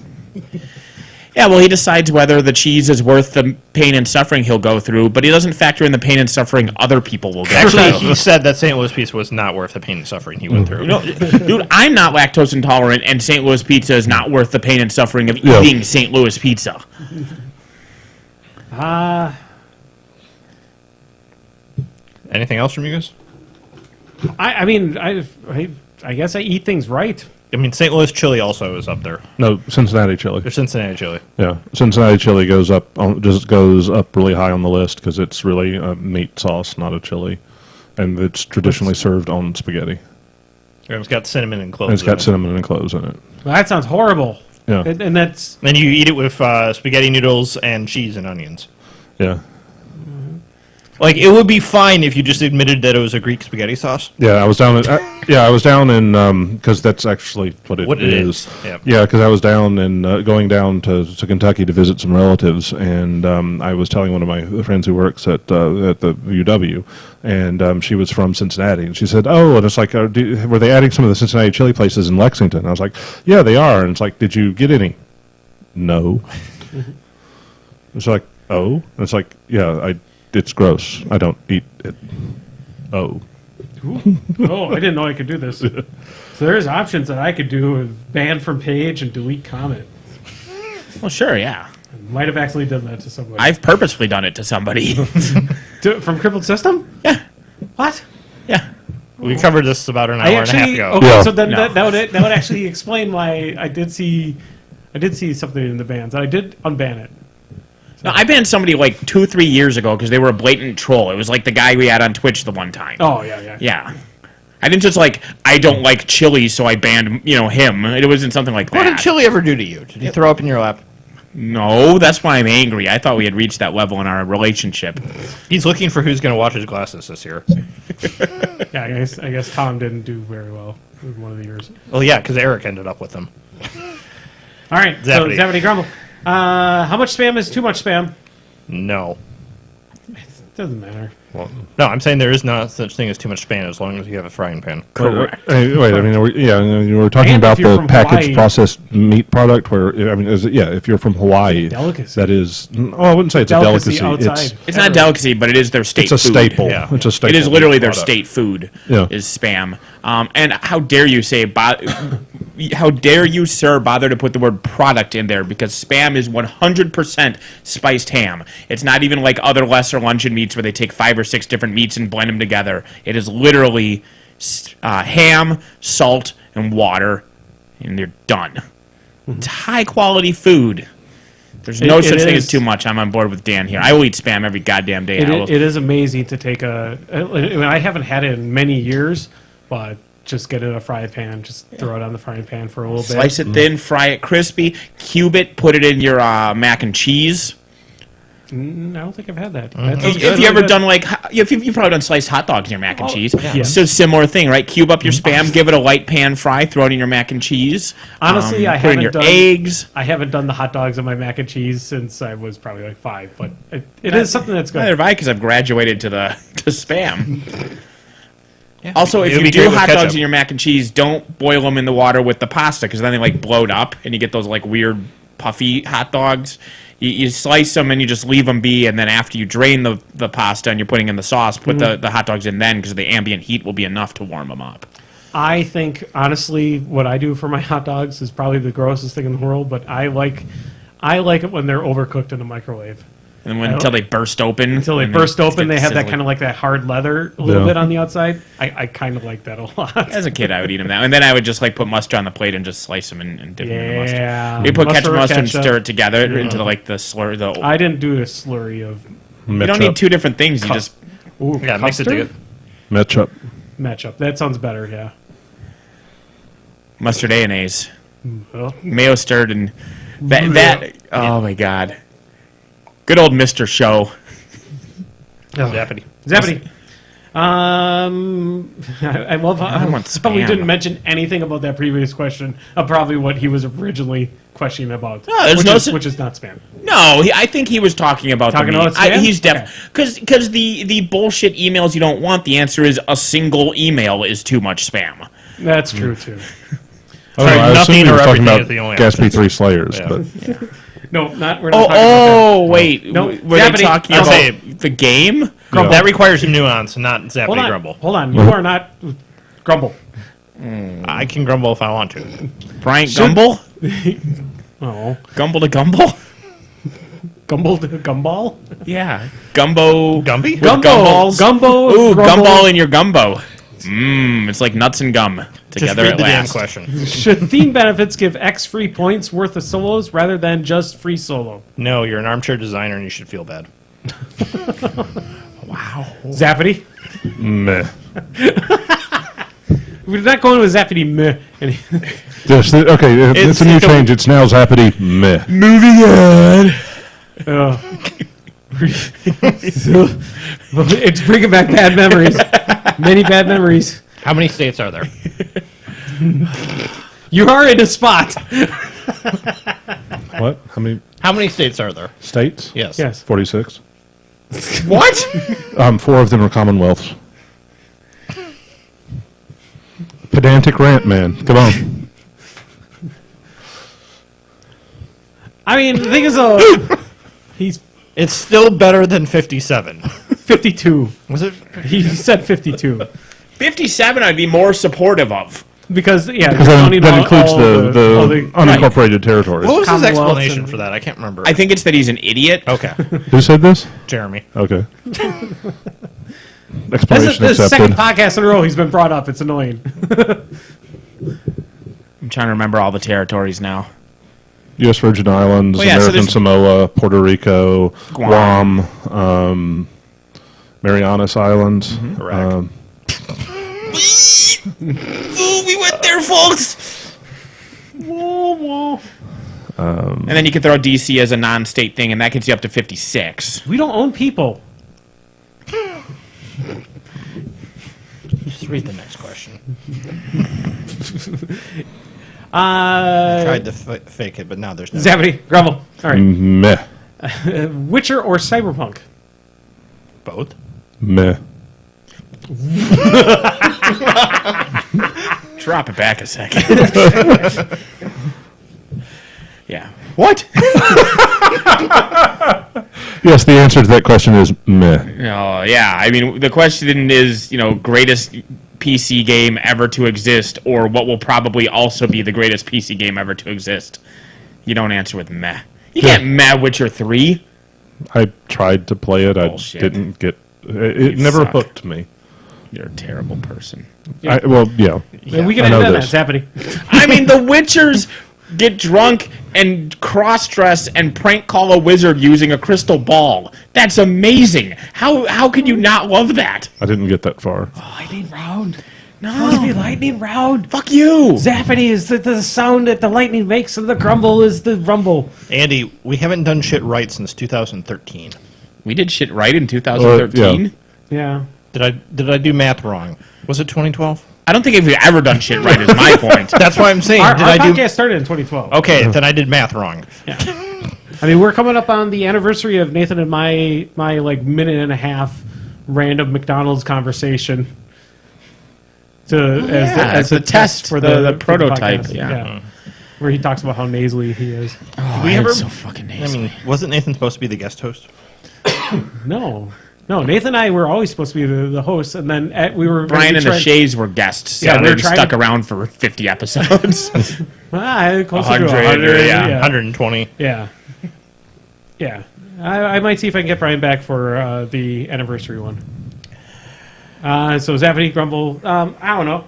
Yeah, well, he decides whether the cheese is worth the pain and suffering he'll go through, but he doesn't factor in the pain and suffering other people will go Actually, through. he said that St. Louis pizza was not worth the pain and suffering he went through. No, dude, I'm not lactose intolerant, and St. Louis pizza is not worth the pain and suffering of Yeah. eating St. Louis pizza. Anything else from you guys? I mean, I guess I eat things right. I mean, St. Louis chili also is up there. No, Cincinnati chili. There's Cincinnati chili. Yeah, Cincinnati chili goes up really high on the list because it's really a meat sauce, not a chili, and it's traditionally served on spaghetti. It's got cinnamon and cloves. And it's in got it. cinnamon and cloves in it. Well, that sounds horrible. Yeah, And that's Then you eat it with spaghetti noodles and cheese and onions. yeah, Like, it would be fine if you just admitted that it was a Greek spaghetti sauce. yeah. I was down in because that's actually what What it is, yeah. Yeah, because I was down and going down to Kentucky to visit some relatives, and I was telling one of my friends who works at the UW, and she was from Cincinnati, and she said, "Oh," and it's like, were they adding some of the Cincinnati chili places in Lexington? And I was like, "Yeah, they are." And it's like, "Did you get any?" No. It's like, "Oh," and it's like, "Yeah, it's gross. I don't eat it." Oh. I didn't know I could do this. So there's options that I could do with ban from page and delete comment. Well, sure, yeah. Might have actually done that to somebody. I've purposefully done it to somebody. From Crippled System? Yeah. What? Yeah. We covered this about an hour I and a half actually ago. okay. Yeah. So then No. that would actually explain why I did see something in the bans. I did unban it. No, I banned somebody like 2-3 years ago because they were a blatant troll. It was like the guy we had on Twitch the one time. Oh yeah. Yeah. I didn't just like, I don't like chili, so I banned, him. It wasn't something like What that. did chili ever do to you? Did he throw up in your lap? No, that's why I'm angry. I thought we had reached that level in our relationship. He's looking for who's going to watch his glasses this year. Yeah, I guess Tom didn't do very well in one of the years. Well, yeah, because Eric ended up with them. All right, Zappity. so Zappity Grumble. How much spam is too much spam? No. Doesn't matter. Well, no, I'm saying there is not such thing as too much Spam as long as you have a frying pan. Correct. Wait, I mean, we're talking And about if you're the from packaged Hawaii- processed meat product. Where I mean, if you're from Hawaii, Delicacy. that is. Oh, I wouldn't say it's Delicacy a delicacy. outside. It's not a delicacy, but it is their state It's a food. staple. Yeah. It's a staple. It is literally their product. state food. Yeah. Is Spam. And how dare you say, how dare you, sir, bother to put the word product in there, because Spam is 100% spiced ham. It's not even like other lesser luncheon meats where they take 5 or 6 different meats and blend them together. It is literally ham, salt, and water, and they're done. It's high quality food. There's no It such thing is- as too much. I'm on board with Dan here. I will eat Spam every goddamn day. I will- It is amazing to take I haven't had it in many years, but just get it in a frying pan, just throw it on the frying pan for a little bit. Slice it thin, fry it crispy, cube it, put it in your mac and cheese. I don't think I've had that. If you ever done like, if you've probably done sliced hot dogs in your mac and cheese. yeah. So similar thing, right? Cube up your Spam, give it a light pan fry, throw it in your mac and cheese. Honestly, I put in haven't your done eggs. I haven't done the hot dogs on my mac and cheese since I was probably like 5, but it is something that's Neither good. have I, because I've graduated to Spam. Also, if It would you be great do with hot dogs ketchup. in your mac and cheese, don't boil them in the water with the pasta, because then they like bloat up and you get those like weird puffy hot dogs. You slice them and you just leave them be, and then after you drain the pasta and you're putting in the sauce, put the hot dogs in then, because the ambient heat will be enough to warm them up. I think honestly, what I do for my hot dogs is probably the grossest thing in the world, but I like it when they're overcooked in the microwave. And until they burst open. Until they and burst open, get they have that sizzling. kind of like that hard leather a little Yeah. bit on the outside. I kind of like that a lot. As a kid, I would eat them that, and then I would just like put mustard on the plate and just slice them and dip them in the mustard. Yeah. You put ketchup, or mustard, and stir it together into the slurry. I didn't do a slurry of You don't need 2 different things. You just Yeah, mix it together. Matchup. matchup. That sounds better, yeah. mustard mayonnaise, Well, mayo stirred, and that. Oh my god, good old Mr. Show. Zappity. Zappity. I love I how want we Spam. didn't mention anything about that previous question of probably what he was originally questioning about. No, there's which no is, su- which is not spam. No, I think he was talking about Talking the meat. about Spam? He's because the bullshit emails you don't want. The answer is a single email is too much spam. That's true too. Oh, Sorry, I nothing assume he or was talking everything about is the only Gatsby answer. 3 Slayers, Yeah. but No, not we're not talking about Wait, No, were they Zappity, talking I'll about say the game? Yeah. That requires nuance, not that. Zappity Hold on, Grumble. hold on. You are not Grumble. I can grumble if I want to. Bryant Gumble? Oh, Gumble to Gumble? Gumble to Gumball. Yeah. Gumbo. Gumby? With gumballs? Gumbo. Ooh, Grumble. gumball in your gumbo. Mmm, it's like nuts and gum Just together read at the damn last. question. Should theme benefits give X free points worth of solos rather than just free solo? No, you're an armchair designer and you should feel bad. Zappity. meh. We're not going with Zappity. Meh. Yes, okay, it's a new it's a- change. It's now Zappity. Meh. It's bringing back bad memories. Many bad memories. How many states are there? You are in a spot. What? How many How many states are there? states? Yes. Yes. 46. What? 4 of them are Commonwealths. Pedantic rant, man. Come on. I mean, the thing is, he's It's still better than 57. 52. Was it? He said 52 57 I'd be more supportive of. because Because there's that, only that all includes all the unincorporated territories. What was his Commonwealths explanation and- for that? I can't remember. I think it's that he's an idiot. Okay. Who said this? Jeremy. Okay. This is Explanation the second accepted. podcast in a row he's been brought up. It's annoying. I'm trying to remember all the territories now. U.S. Virgin Islands, Well, yeah, so American there's- Samoa, Puerto Rico, Guam. Guam, Marianas Islands. Correct. Ooh, we went there, folks. And then you can throw DC as a non-state thing, and that gets you up to 56. We don't own people. Just read the next question. Tried Tried to fake it, but now there's no. Zappity, Grumble. All right. Meh. Witcher or Cyberpunk? both. Meh. Drop it back a second. Yeah. What? Yes, the answer to that question is meh. No, yeah. I mean, the question is, greatest PC game ever to exist, or what will probably also be the greatest PC game ever to exist. You don't answer with meh. You can't meh Witcher 3. I tried to play it. Bullshit. I didn't get... It never suck. hooked me. You're a terrible person. Yeah, We can I end know on this. that. It's happening. I mean, the Witchers get drunk and cross-dress and prank call a wizard using a crystal ball. That's amazing. How can you not love that? I didn't get that far. Lightning round. No. Supposed to be lightning round. Fuck you. Zappity is the sound that the lightning makes, and the grumble is the rumble. Andy, we haven't done shit right since 2013. We did shit right in 2013. Yeah. Did I do math wrong? Was it 2012? I don't think we've ever done shit right is my point. That's why I'm saying. Our did I do? podcast started in 2012. Okay, then I did math wrong. Yeah. I mean, we're coming up on the anniversary of Nathan and my like minute and a half random McDonald's conversation. As the a test for the the prototype. podcast. Yeah. Where he talks about how nasally he is. Oh, we I am ever- so fucking I nasty. mean, wasn't Nathan supposed to be the guest host? No, Nathan and I were always supposed to be the hosts, and then we were Brian and the trying- Shays were guests. So Yeah, we they were were trying stuck to- around for 50 episodes. closer to 100, 100. yeah. 120. Yeah. Yeah. I might see if I can get Brian back for the anniversary one. So Zappity Grumble, I don't know.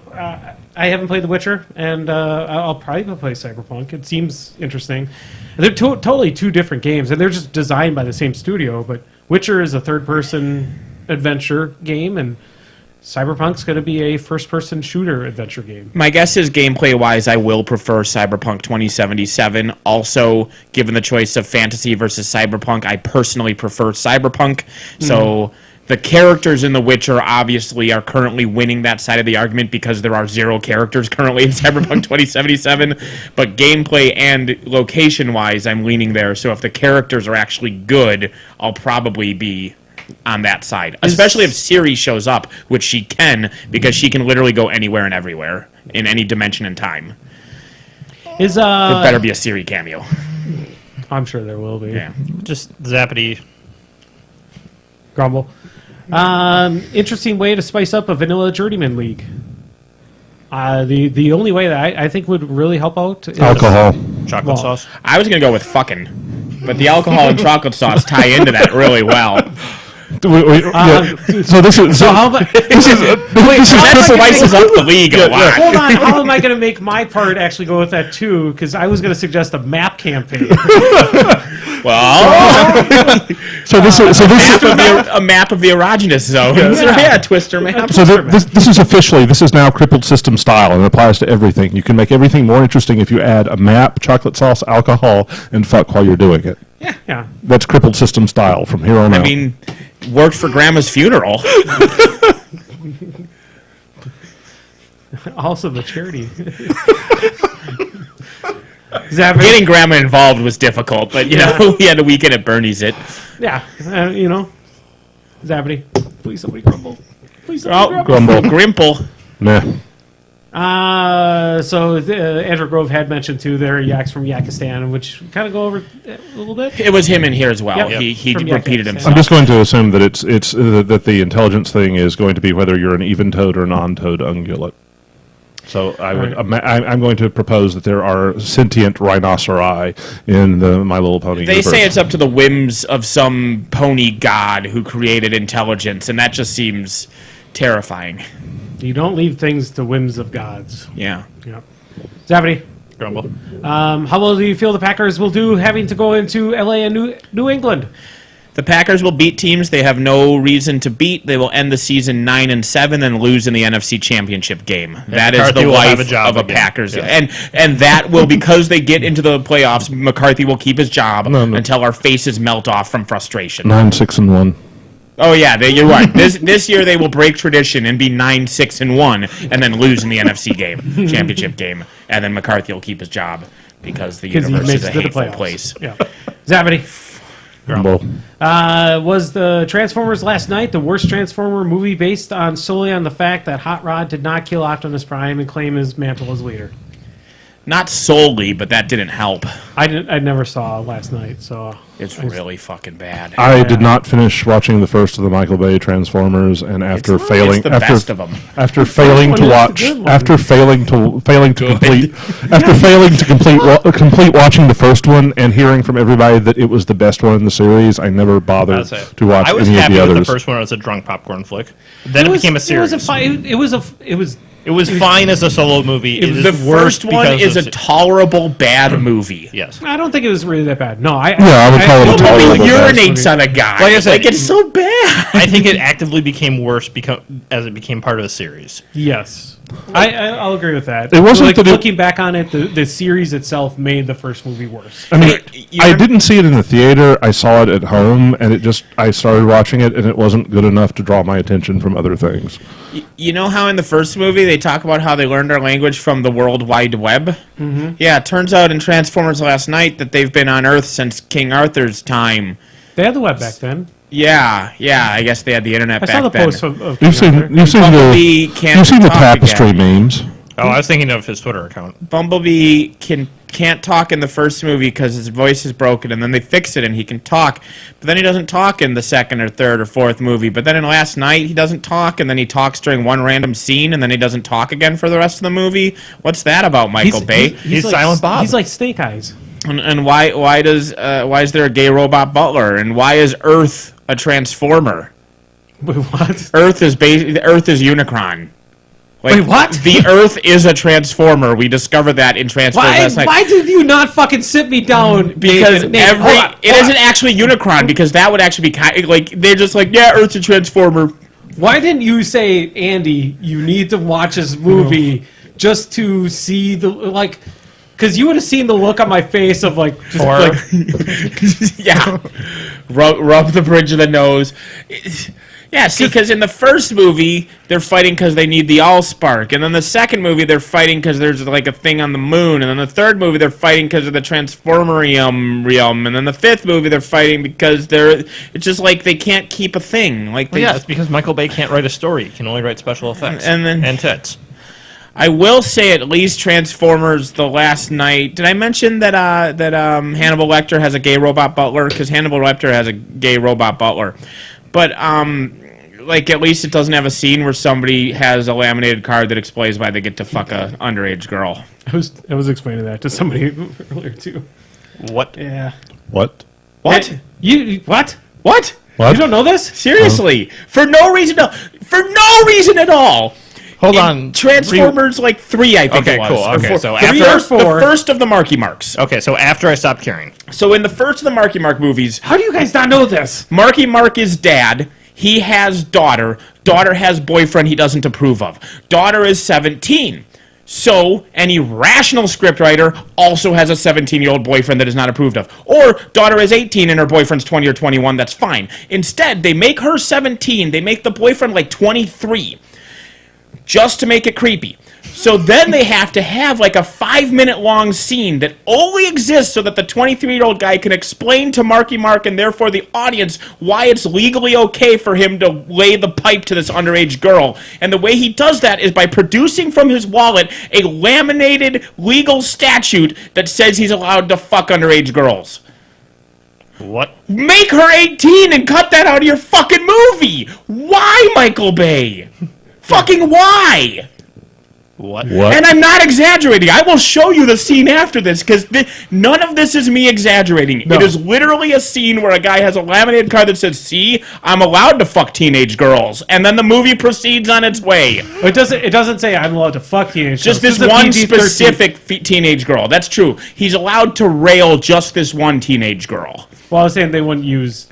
I haven't played The Witcher, and I'll probably go play Cyberpunk. It seems interesting. They're totally two different games, and they're just designed by the same studio, but Witcher is a third-person adventure game, and Cyberpunk's going to be a first-person shooter adventure game. My guess is gameplay-wise, I will prefer Cyberpunk 2077. Also, given the choice of fantasy versus Cyberpunk, I personally prefer Cyberpunk. So the characters in The Witcher obviously are currently winning that side of the argument because there are 0 characters currently in Cyberpunk 2077. But gameplay and location-wise, I'm leaning there. So if the characters are actually good, I'll probably be on that side, especially if Ciri shows up, which she can, because she can literally go anywhere and everywhere in any dimension and time. Is There better be a Ciri cameo. I'm sure there will be. Yeah. Just Zappity. Grumble. Interesting way to spice up a vanilla journeyman league. The only way that I think would really help out is Alcohol. Chocolate Well, sauce. I was going to go with fucking, but the alcohol and chocolate sauce tie into that really well. So this is So how about, this is That spices up the league a lot. hold on, how am I going to make my part actually go with that too? Because I was going to suggest a map campaign. Well, so this a map of the erogenous zones. Yeah, Twister map. So this is now crippled system style, and it applies to everything. You can make everything more interesting if you add a map, chocolate sauce, alcohol, and fuck while you're doing it. Yeah. That's crippled system style from here on out. I mean, worked for Grandma's funeral. Also the charity. Zappity. Getting Grandma involved was difficult, but, we had a weekend at Bernie's it. Yeah, Zappity. Please somebody grumble. Please somebody Grumble. Grimple. Meh. So Andrew Grove had mentioned too their yaks from Yakistan, which kind of go over a little bit. It was him in here as well. Yep. He From repeated Yakistan. himself. I'm just going to assume that it's that the intelligence thing is going to be whether you're an even-toed or non-toed ungulate. So I'm going to propose that there are sentient rhinoceri in the My Little Pony They universe. say it's up to the whims of some pony god who created intelligence, and that just seems terrifying. You don't leave things to whims of gods. Yeah. Yeah. Zappity. Grumble. How well do you feel the Packers will do having to go into LA and New England? The Packers will beat teams they have no reason to beat. They will end the season 9-7 and lose in the NFC Championship game. That is McCarthy the will have life a job of a again. Packers. Yeah. And that will, because they get into the playoffs, McCarthy will keep his job No. until our faces melt off from frustration. 9-6-1. Oh yeah, you're right. This year they will break tradition and be 9-6-1 and then lose in the NFC championship game, and then McCarthy will keep his job because the Because he universe makes is a it to the hateful playoffs. place. Yeah. Zappity. Grumble. Was the Transformers Last Night the worst Transformer movie based solely on the fact that Hot Rod did not kill Optimus Prime and claim his mantle as leader? Not solely, but that didn't help. I never saw Last Night, so It's really fucking bad. I did not finish watching the first of the Michael Bay Transformers, and after failing, It's the best of them. after failing to one is the watch, good one. after failing to complete, after failing to complete watching the first one, and hearing from everybody that it was the best one in the series, I never bothered That's it. to watch I was any of happy the with others. the first one as a drunk popcorn flick. Then it became a series. It was Fine as a solo movie. It is The worse first one because is of a tolerable bad movie. yes. I don't think it was really that bad. No, I would call it a Bumblebee tolerable bad urinates on a guy. Like I said, it's so bad. I think it actively became worse as it became part of the series. Yes, I'll agree with that. It wasn't like, that it- looking back on it, the series itself made the first movie worse. I mean, You I remember- didn't see it in the theater. I saw it at home, and I started watching it, and it wasn't good enough to draw my attention from other things. You know how in the first movie they talk about how they learned our language from the World Wide Web? Mm-hmm. Yeah, it turns out in Transformers Last Night that they've been on Earth since King Arthur's time. They had the web back then. Yeah, I guess they had the internet I back saw the then. post of You've seen Bumblebee can't you've seen the talk Tapestry again. memes. Oh, I was thinking of his Twitter account. Bumblebee can't talk in the first movie because his voice is broken, and then they fix it and he can talk. But then he doesn't talk in the second or third or fourth movie. But then in Last Night, he doesn't talk, and then he talks during one random scene, and then he doesn't talk again for the rest of the movie. What's that about, Michael Bay? He's like, Silent Bob. He's like Snake Eyes. And why is there a gay robot butler? And why is Earth a transformer? Wait, what? Earth is Unicron. Like, Wait, what? The Earth is a transformer. We discovered that in Transformers Last Night. Why did you not fucking sit me down? Because Nathan, hold on, it hold isn't actually Unicron, because that would actually be like they're just like, yeah, Earth's a transformer. on. Why didn't you say, Andy, you need to watch this movie just to see because you would have seen the look on my face of like, just Horror. like Yeah, rub the bridge of the nose. Yeah, see, because in the first movie, they're fighting because they need the Allspark. And then the second movie, they're fighting because there's, like, a thing on the moon. And then the third movie, they're fighting because of the Transformerium. And then the fifth movie, they're fighting because it's just like they can't keep a thing. Like, Well, yeah, it's because Michael Bay can't write a story. He can only write special effects. And tits. I will say at least Transformers The Last Night. Did I mention that Hannibal Lecter has a gay robot butler? Because Hannibal Lecter has a gay robot butler. But, like, at least it doesn't have a scene where somebody has a laminated card that explains why they get to fuck a underage girl. I was explaining that to somebody earlier too. What? Yeah. What? What? Hey, you what? What? What? You don't know this? Seriously? For no reason at all. Hold In on. Transformers, like, 3, I think Okay, it was. cool. Or Okay, four. so The after- first- Or four. The first of the Marky Marks. Okay, so after I stopped caring. So in the first of the Marky Mark movies, How do you guys not know this? Marky Mark is dad. He has daughter. Daughter has boyfriend he doesn't approve of. Daughter is 17. So any rational scriptwriter also has a 17-year-old boyfriend that is not approved of. Or daughter is 18 and her boyfriend's 20 or 21. That's fine. Instead, they make her 17. They make the boyfriend like 23. Just to make it creepy. So then they have to have like a 5-minute long scene that only exists so that the 23-year-old guy can explain to Marky Mark and therefore the audience why it's legally okay for him to lay the pipe to this underage girl. And the way he does that is by producing from his wallet a laminated legal statute that says he's allowed to fuck underage girls. What? Make her 18 and cut that out of your fucking movie! Why, Michael Bay? Fucking why? What? What? And I'm not exaggerating. I will show you the scene after this, because none of this is me exaggerating. No. It is literally a scene where a guy has a laminated card that says, see, I'm allowed to fuck teenage girls. And then the movie proceeds on its way. It doesn't say I'm allowed to fuck teenage Just girls. this one is a PG-13. specific teenage girl. That's true. He's allowed to rail just this one teenage girl. Well, I was saying they wouldn't use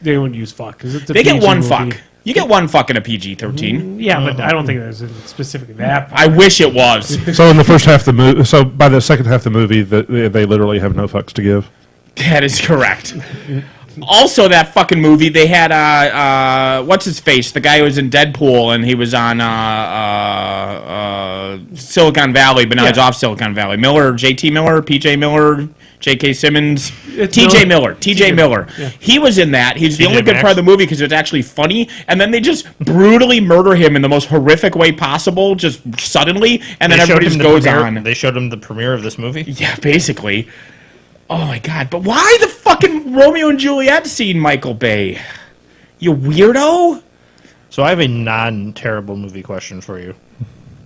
fuck because it's a They get PG one movie. fuck. You get one fuck in a PG-13. Yeah, but I don't think there's specifically that. I wish it was. So in the first half of the movie, so by the second half of the movie, they literally have no fucks to give. That is correct. Also, that fucking movie, they had, what's his face? The guy who was in Deadpool, and he was on Silicon Valley, but now he's off Silicon Valley. Miller, JT Miller, PJ Miller. J.K. Simmons, T.J. Miller. Yeah. He was in that. He's the TJ only good Maxx. part of the movie because it's actually funny. And then they just brutally murder him in the most horrific way possible, just suddenly. And then everybody just goes on. They showed him the premiere of this movie. Yeah, basically. Oh my god! But why the fucking Romeo and Juliet scene, Michael Bay? You weirdo. So I have a non-terrible movie question for you.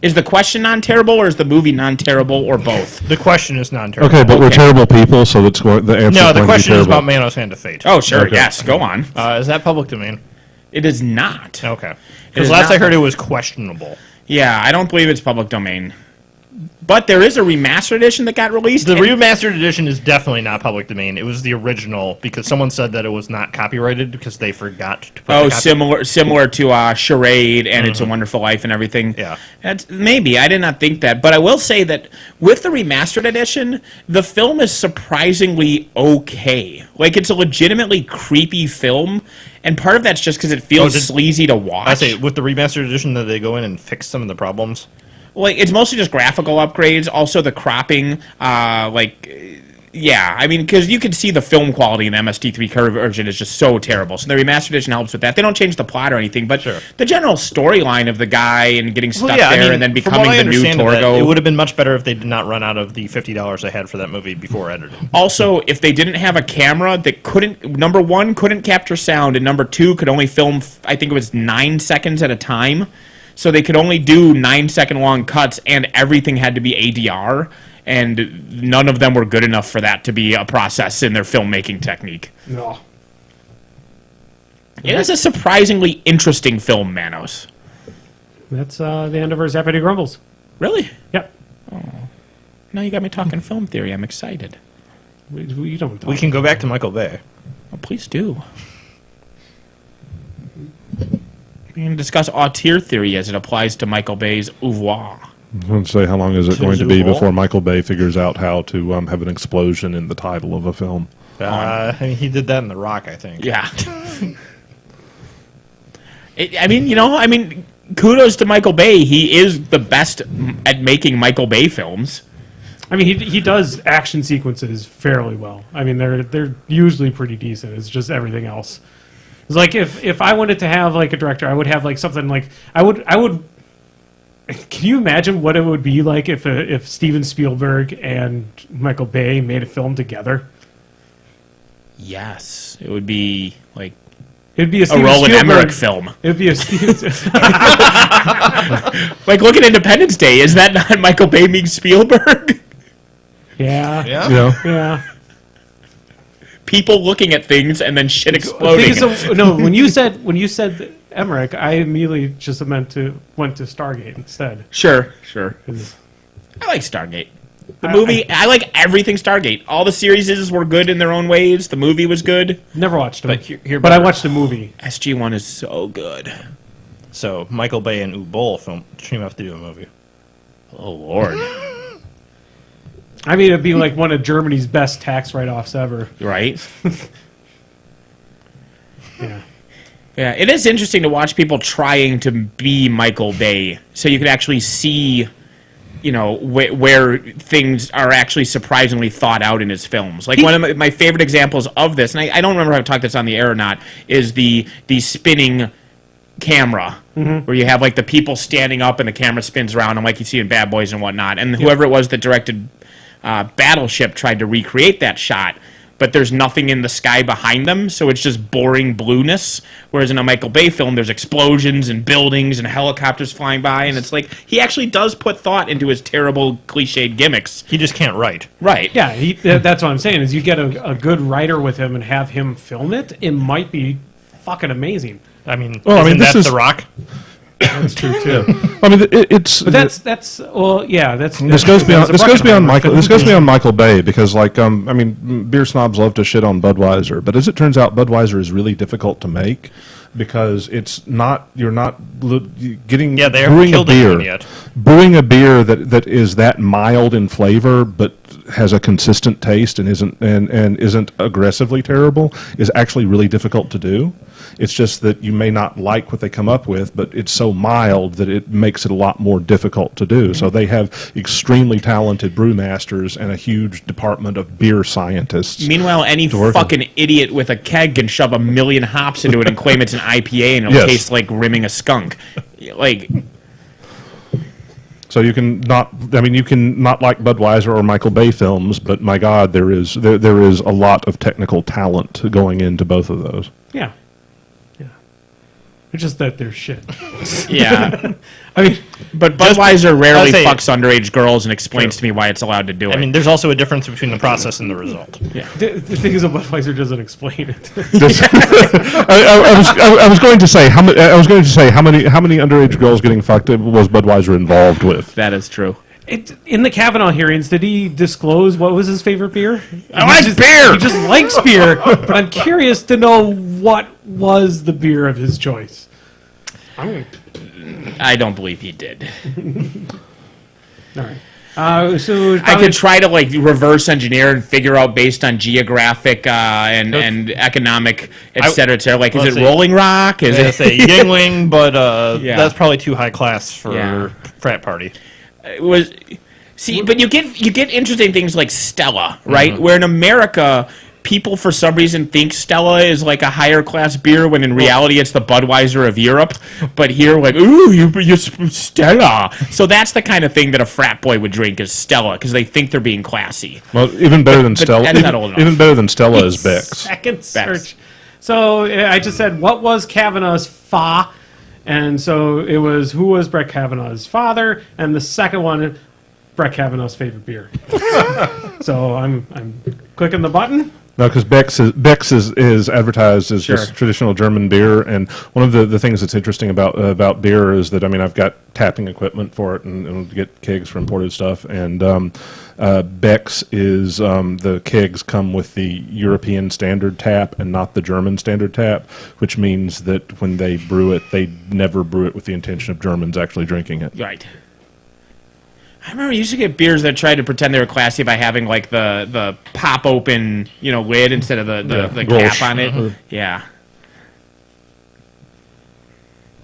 Is the question non-terrible, or is the movie non-terrible, or both? The question is non-terrible. Okay, but we're Okay. terrible people, so the answer No, is the going to be question is terrible. about Manos Hand of Fate. Oh, sure. Okay. Yes. Go on. Is that public domain? It is not. Okay. It Because is last not I heard it was questionable. Yeah, I don't believe it's public domain. But there is a remastered edition that got released. The and- remastered edition is definitely not public domain. It was the original because someone said that it was not copyrighted because they forgot to put Oh, the similar to Charade and It's a Wonderful Life and everything. Yeah. That's, maybe. I did not think that. But I will say that with the remastered edition, the film is surprisingly okay. Like, it's a legitimately creepy film, and part of that's just because it feels sleazy to watch. I say with the remastered edition that they go in and fix some of the problems. Like, it's mostly just graphical upgrades. Also, the cropping, yeah, I mean, because you can see the film quality in the MST3 version is just so terrible. So the remastered edition helps with that. They don't change the plot or anything, but the general storyline of the guy and getting stuck there and then becoming the new Torgo. It would have been much better if they did not run out of the $50 they had for that movie before editing. Also, if they didn't have a camera that couldn't, number one, couldn't capture sound, and number two, could only film, I think it was 9 seconds at a time. So they could only do 9-second long cuts, and everything had to be ADR, and none of them were good enough for that to be a process in their filmmaking technique. No. It is a surprisingly interesting film, Manos. That's the end of our Zappity Grumbles. Really? Yep. Now you got me talking film theory. I'm excited. We don't. We can go back to Michael Bay. Oh, please do. We can discuss auteur theory as it applies to Michael Bay's oeuvre. I want to say, how long is it going to be Zool? before Michael Bay figures out how to have an explosion in the title of a film? I mean, he did that in The Rock, I think. Yeah. I mean, kudos to Michael Bay. He is the best at making Michael Bay films. I mean, he does action sequences fairly well. I mean, they're usually pretty decent. It's just everything else. It's like if I wanted to have like a director, I would have like something like I would. Can you imagine what it would be like if Steven Spielberg and Michael Bay made a film together? Yes, it would be like It'd be a a Steven Roland Spielberg Emmerich film. It'd be a Steven. Like, look at Independence Day. Is that not Michael Bay meets Spielberg? Yeah. Yeah? You know? Yeah. People looking at things and then shit exploding. When you said Emmerich, I immediately just went to Stargate instead. Sure. I like Stargate. The movie, I like everything Stargate. All the series were good in their own ways. The movie was good. Never watched them, But but I watched the movie. SG-1 is so good. So Michael Bay and Uwe Boll team up to do a movie. Oh, Lord. I mean, it'd be like one of Germany's best tax write-offs ever. Right? Yeah. Yeah, it is interesting to watch people trying to be Michael Bay, so you can actually see, where things are actually surprisingly thought out in his films. Like one of my favorite examples of this, and I don't remember if I've talked this on the air or not, is the spinning camera, where you have like the people standing up and the camera spins around them like you see in Bad Boys and whatnot. And whoever it was that directed Battleship tried to recreate that shot, but there's nothing in the sky behind them, so it's just boring blueness. Whereas in a Michael Bay film, there's explosions and buildings and helicopters flying by, and it's like he actually does put thought into his terrible cliched gimmicks. He just can't write. Right. Yeah, that's what I'm saying, is you get a good writer with him and have him film it, it might be fucking amazing. I mean, Well, this is The Rock? That's true, too. I mean, it's. But that's well, yeah, that's... This goes beyond. that's a This goes beyond bucket Michael. This goes beyond Michael Bay because, beer snobs love to shit on Budweiser, but as it turns out, Budweiser is really difficult to make because it's not. You're not getting. Yeah, they haven't brewing a killed anyone beer. yet. Brewing a beer that is that mild in flavor, but has a consistent taste and isn't aggressively terrible is actually really difficult to do. It's just that you may not like what they come up with, but it's so mild that it makes it a lot more difficult to do. So they have extremely talented brewmasters and a huge department of beer scientists. Meanwhile, any fucking idiot with a keg can shove 1,000,000 hops into it and claim it's an IPA and it'll Yes. taste like rimming a skunk. Like, So you can not like Budweiser or Michael Bay films, but my God, there is a lot of technical talent going into both of those. Yeah. It's just that they're shit. yeah. I mean, But Budweiser rarely say- fucks underage girls and explains to me why it's allowed to do it. I mean, there's also a difference between the process and the result. the thing is that Budweiser doesn't explain it. I was going to say how many underage girls getting fucked was Budweiser involved with? that is true. In the Kavanaugh hearings, did he disclose what was his favorite beer? I like beer! He just likes beer, but I'm curious to know what was the beer of his choice. I don't believe he did. All right. So I could try to like reverse engineer and figure out based on geographic and economic, et cetera, et cetera. Like, is Let's it see. Rolling Rock? Is I it? say Yingling, but Yeah. that's probably too high class for Yeah. frat party. It was. See, but you get interesting things like Stella, right? Where in America, people for some reason think Stella is like a higher class beer, when in reality it's the Budweiser of Europe. But here, like, ooh, you Stella. So that's the kind of thing that a frat boy would drink is Stella, because they think they're being classy. Well, even better than But Stella. that's not old enough. Even better than Stella is Beck's. Second search. So I just said, what was Kavanaugh's fa? And so it was, who was Brett Kavanaugh's father? And the second one, Brett Kavanaugh's favorite beer. So I'm clicking the button. No, because Beck's is advertised as just traditional German beer, and one of the things that's interesting about beer is that, I mean, I've got tapping equipment for it and get kegs for imported stuff, and Beck's is the kegs come with the European standard tap and not the German standard tap, which means that when they brew it, they never brew it with the intention of Germans actually drinking it. Right. I remember you used to get beers that tried to pretend they were classy by having like the pop open, lid instead of the Gulch. cap on it. Yeah.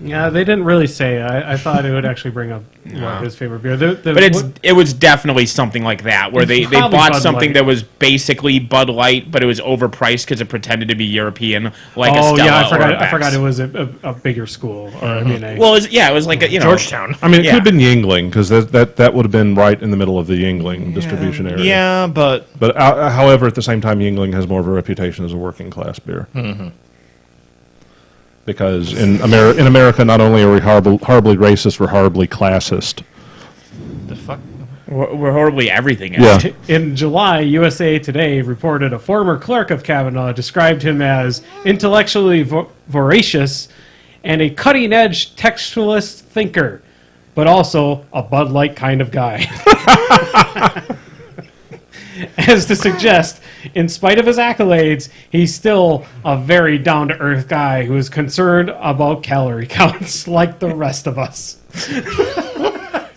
Yeah, they didn't really say. I thought it would actually bring up what his favorite beer. But it was definitely something like that, where they Probably bought Bud something Light. that was basically Bud Light, but it was overpriced because it pretended to be European, like a Oh Stella yeah, or a I forgot Beck's. it was a bigger school. Or I mean, Well, it was like a, Georgetown. I mean, it Yeah. could have been Yingling, because that would have been right in the middle of the Yingling distribution area. Yeah, but But however, at the same time, Yingling has more of a reputation as a working class beer. Mm-hmm. Because in America, not only are we horribly racist, we're horribly classist. the fuck? We're horribly everything. Yeah. in July, USA Today reported a former clerk of Kavanaugh described him as intellectually voracious and a cutting-edge textualist thinker, but also a Bud Light kind of guy. As to suggest, in spite of his accolades, he's still a very down-to-earth guy who is concerned about calorie counts like the rest of us.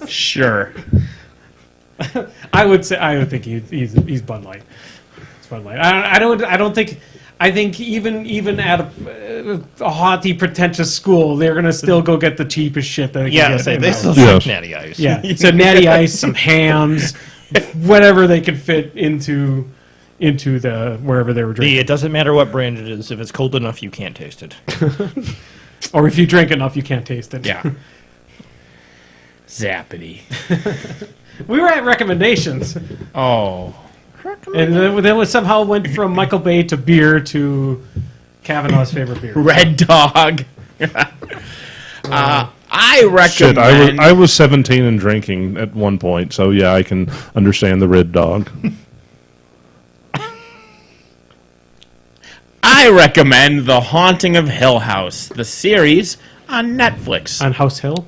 Sure. I would think he's Bud Light. It's Bud Light. I don't think. I think even at a haughty, pretentious school, they're gonna still go get the cheapest shit that they can Yeah, get. say in they there. still Yes. drink Natty Ice. Yeah, so natty ice, some hams, whatever they can fit into the wherever they were drinking. It doesn't matter what brand it is. If it's cold enough, you can't taste it. Or if you drink enough, you can't taste it. Yeah. Zappity. We were at recommendations, Oh. and then we somehow went from Michael Bay to beer to Kavanaugh's favorite beer. Red Dog. I Shit, recommend. I was 17 and drinking at one point, so yeah, I can understand the Red Dog. I recommend The Haunting of Hill House, the series on Netflix. On House Hill.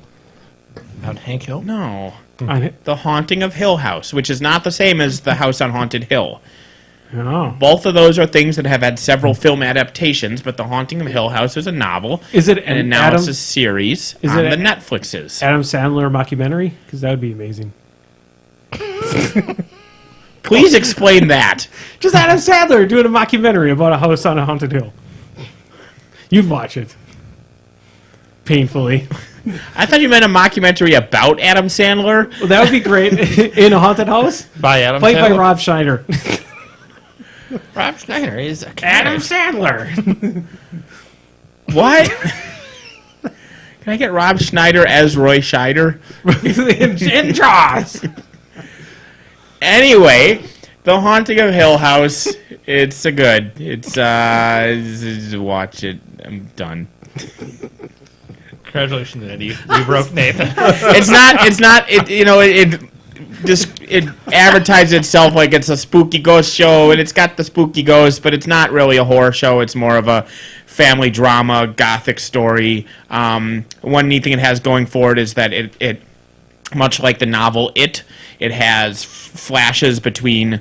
About Hank Hill? No. On The Haunting of Hill House, which is not the same as The House on Haunted Hill. Oh. Both of those are things that have had several film adaptations, but The Haunting of Hill House is a novel. Is it and an now it's Adam- a series is on it the Netflixes. Adam Sandler mockumentary? Because that would be amazing. Please explain that. Just Adam Sandler doing a mockumentary about a house on a haunted hill. You'd watch it. Painfully. I thought you meant a mockumentary about Adam Sandler. Well, that would be great. In a haunted house? By Adam Played by Sandler. Rob Schneider. Rob Schneider is a Adam Sandler. What? Can I get Rob Schneider as Roy Scheider? in Jaws. Anyway, The Haunting of Hill House. It's a good. It's watch it. I'm done. Congratulations, Andy. You broke Nathan. It's not. It advertises itself like it's a spooky ghost show, and it's got the spooky ghost, but it's not really a horror show. It's more of a family drama, gothic story. One neat thing it has going for it is that it much like the novel It has flashes between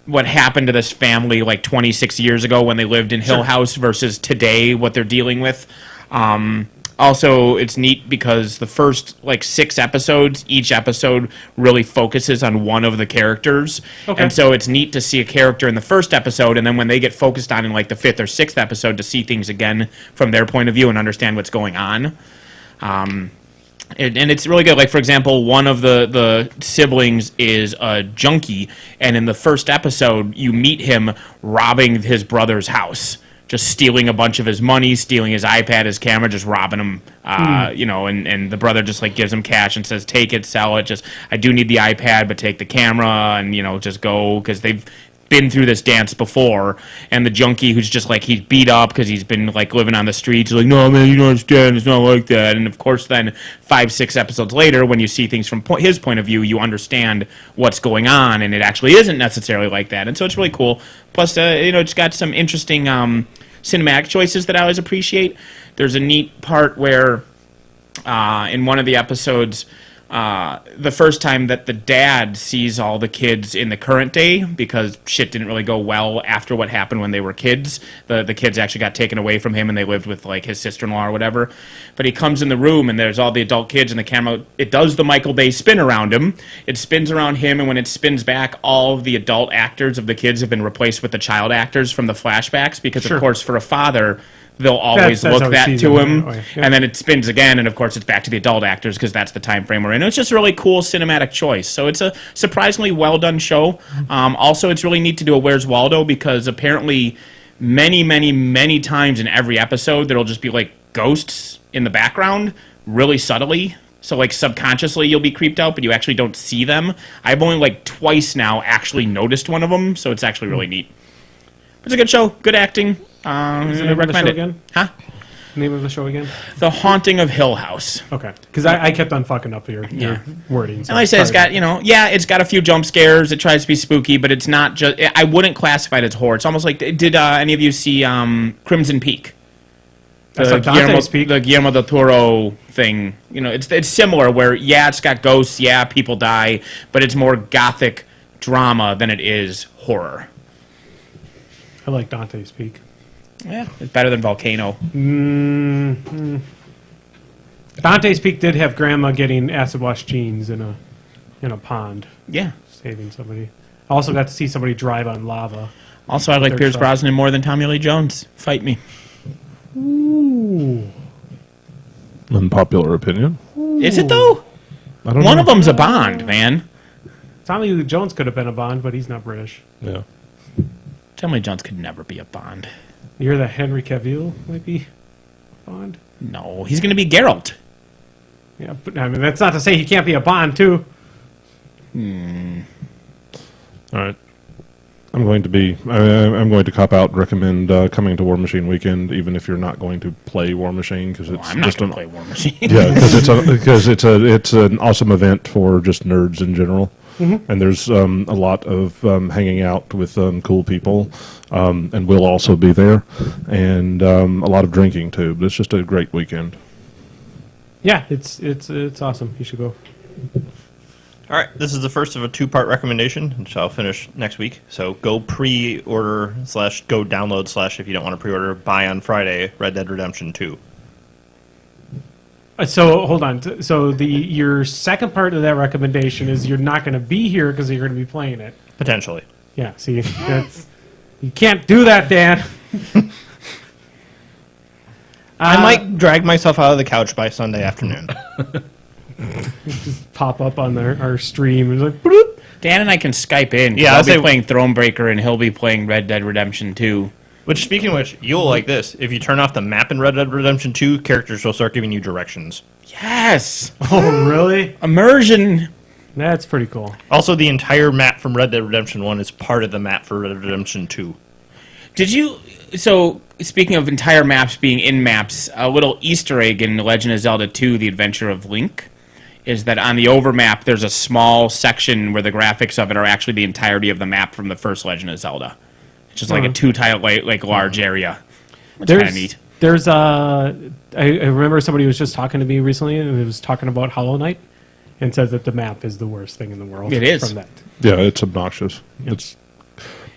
what happened to this family like 26 years ago when they lived in Hill House versus today, what they're dealing with. Also, it's neat because the first, 6 episodes, each episode really focuses on one of the characters. Okay. And so it's neat to see a character in the first episode, and then when they get focused on in, the 5th or 6th episode, to see things again from their point of view and understand what's going on. And it's really good. Like, for example, one of the siblings is a junkie, and in the first episode, you meet him robbing his brother's house. Just stealing a bunch of his money, stealing his iPad, his camera, just robbing him, and the brother just gives him cash and says, take it, sell it, I do need the iPad, but take the camera, and, just go, because they've been through this dance before, and the junkie who's just he's beat up because he's been living on the streets, no man, you don't understand, it's not like that, and of course then 5-6 episodes later, when you see things from his point of view, you understand what's going on, and it actually isn't necessarily like that, and so it's really cool. Plus, it's got some interesting cinematic choices that I always appreciate. There's a neat part where in one of the episodes, the first time that the dad sees all the kids in the current day, because shit didn't really go well after what happened when they were kids. The kids actually got taken away from him and they lived with his sister-in-law or whatever. But he comes in the room and there's all the adult kids and the camera, it does the Michael Bay spin around him. It spins around him, and when it spins back, all of the adult actors of the kids have been replaced with the child actors from the flashbacks, because of course for a father, they'll always That's look how he that sees to them him, that way. Yeah. and then it spins again, and of course it's back to the adult actors because that's the time frame we're in. It's just a really cool cinematic choice. So it's a surprisingly well done show. Also, it's really neat to do a Where's Waldo, because apparently many times in every episode there'll just be ghosts in the background, really subtly. So subconsciously you'll be creeped out, but you actually don't see them. I've only twice now actually noticed one of them, so it's actually really neat. It's a good show, good acting. Is the I name of the recommend show it. again? Huh? Name of the show again? The Haunting of Hill House. Okay. Because I kept on fucking up your Yeah. wording. So And like I said, it's sorry. got, it's got a few jump scares. It tries to be spooky, but it's not just, I wouldn't classify it as horror. It's almost like, did any of you see Crimson Peak? That's like Dante's Peak. The Guillermo del Toro thing. It's similar where, it's got ghosts, people die, but it's more gothic drama than it is horror. I like Dante's Peak. Yeah, it's better than Volcano. Dante's Peak did have Grandma getting acid wash jeans in a pond, Yeah. saving somebody. I also got to see somebody drive on lava. Also, I like Third Pierce shot. Brosnan more than Tommy Lee Jones. Fight me. Ooh. Unpopular opinion. Is it, though? I don't One know. of them's a Bond, man. Tommy Lee Jones could have been a Bond, but he's not British. Yeah. Tommy Lee Jones could never be a Bond. You hear that Henry Cavill might be Bond? No, he's going to be Geralt. Yeah, but I mean that's not to say he can't be a Bond too. All right. I'm going to cop out and recommend coming to Warmachine Weekend, even if you're not going to play Warmachine, because it's I'm not just going to play War Machine. yeah, because it's an awesome event for just nerds in general. And there's a lot of hanging out with cool people, and we'll also be there, and a lot of drinking too. But it's just a great weekend. Yeah, it's awesome. You should go. All right, this is the first of a 2-part recommendation, which I'll finish next week. So go pre-order / go download / if you don't want to pre-order, buy on Friday Red Dead Redemption 2. So hold on. So your second part of that recommendation is you're not going to be here because you're going to be playing it. Potentially. Yeah, see, you can't do that, Dan. I might drag myself out of the couch by Sunday afternoon. Pop up on our stream and like, bloop. Dan and I can Skype in. 'Cause Yeah, I'll I'll be say- playing Thronebreaker and he'll be playing Red Dead Redemption 2. Which, speaking of which, you'll like this. If you turn off the map in Red Dead Redemption 2, characters will start giving you directions. Yes! Oh, really? Immersion! That's pretty cool. Also, the entire map from Red Dead Redemption 1 is part of the map for Red Dead Redemption 2. Did you... So, speaking of entire maps being in maps, a little Easter egg in Legend of Zelda 2, The Adventure of Link, is that on the overmap there's a small section where the graphics of it are actually the entirety of the map from the first Legend of Zelda. It's just like a two-tile, like large area. It's kind of neat. There's I remember somebody was just talking to me recently, and it was talking about Hollow Knight, and said that the map is the worst thing in the world. It is. From that. Yeah, it's obnoxious.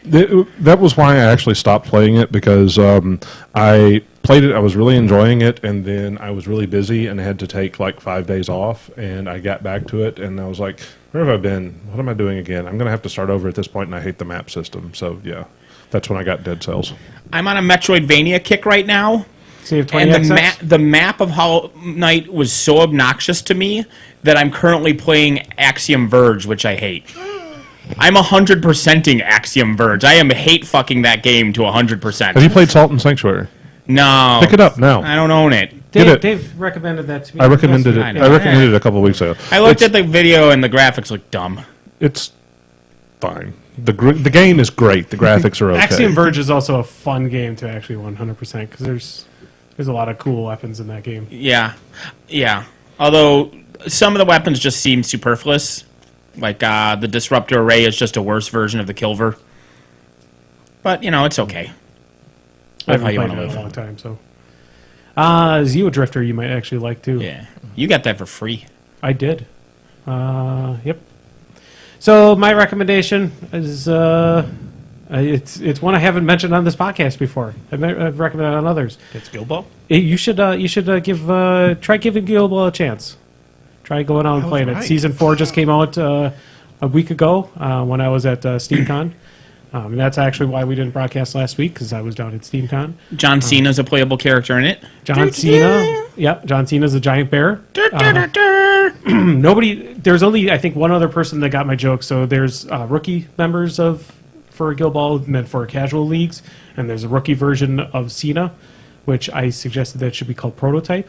That was why I actually stopped playing it, because I played it, I was really enjoying it, and then I was really busy and had to take like 5 days off, and I got back to it, and I was like, where have I been? What am I doing again? I'm going to have to start over at this point, and I hate the map system. So, yeah, that's when I got Dead Cells. I'm on a Metroidvania kick right now. So you have 20 And XX? the map of Hollow Knight was so obnoxious to me that I'm currently playing Axiom Verge, which I hate. I'm 100%ing Axiom Verge. I am hate fucking that game to 100%. Have you played Salt and Sanctuary? No. Pick it up now. I don't own it. Get it. Dave recommended that to me. I recommended it. I know. I recommended it a couple of weeks ago. I looked at the video and the graphics look dumb. It's fine. The game is great. The graphics are okay. Axiom Verge is also a fun game to actually 100% because there's a lot of cool weapons in that game. Yeah. Yeah. Although some of the weapons just seem superfluous. Like the Disruptor Array is just a worse version of the Kilver. But, it's okay. I Live how haven't you played want it to in live. a long time, so. Zeo Drifter you might actually like too. Yeah. You got that for free. I did. Yep. So my recommendation is it's one I haven't mentioned on this podcast before. I've recommended it on others. It's Guild Ball? You should try giving Guild Ball a chance. Try going out and playing it. right. Season 4 just came out a week ago when I was at SteamCon. And that's actually why we didn't broadcast last week, because I was down at SteamCon. John Cena's a playable character in it. John Cena. Yep, John Cena's a giant bear. There's only, I think, one other person that got my joke. So there's rookie members for Guild Ball meant for casual leagues, and there's a rookie version of Cena, which I suggested that should be called Prototype,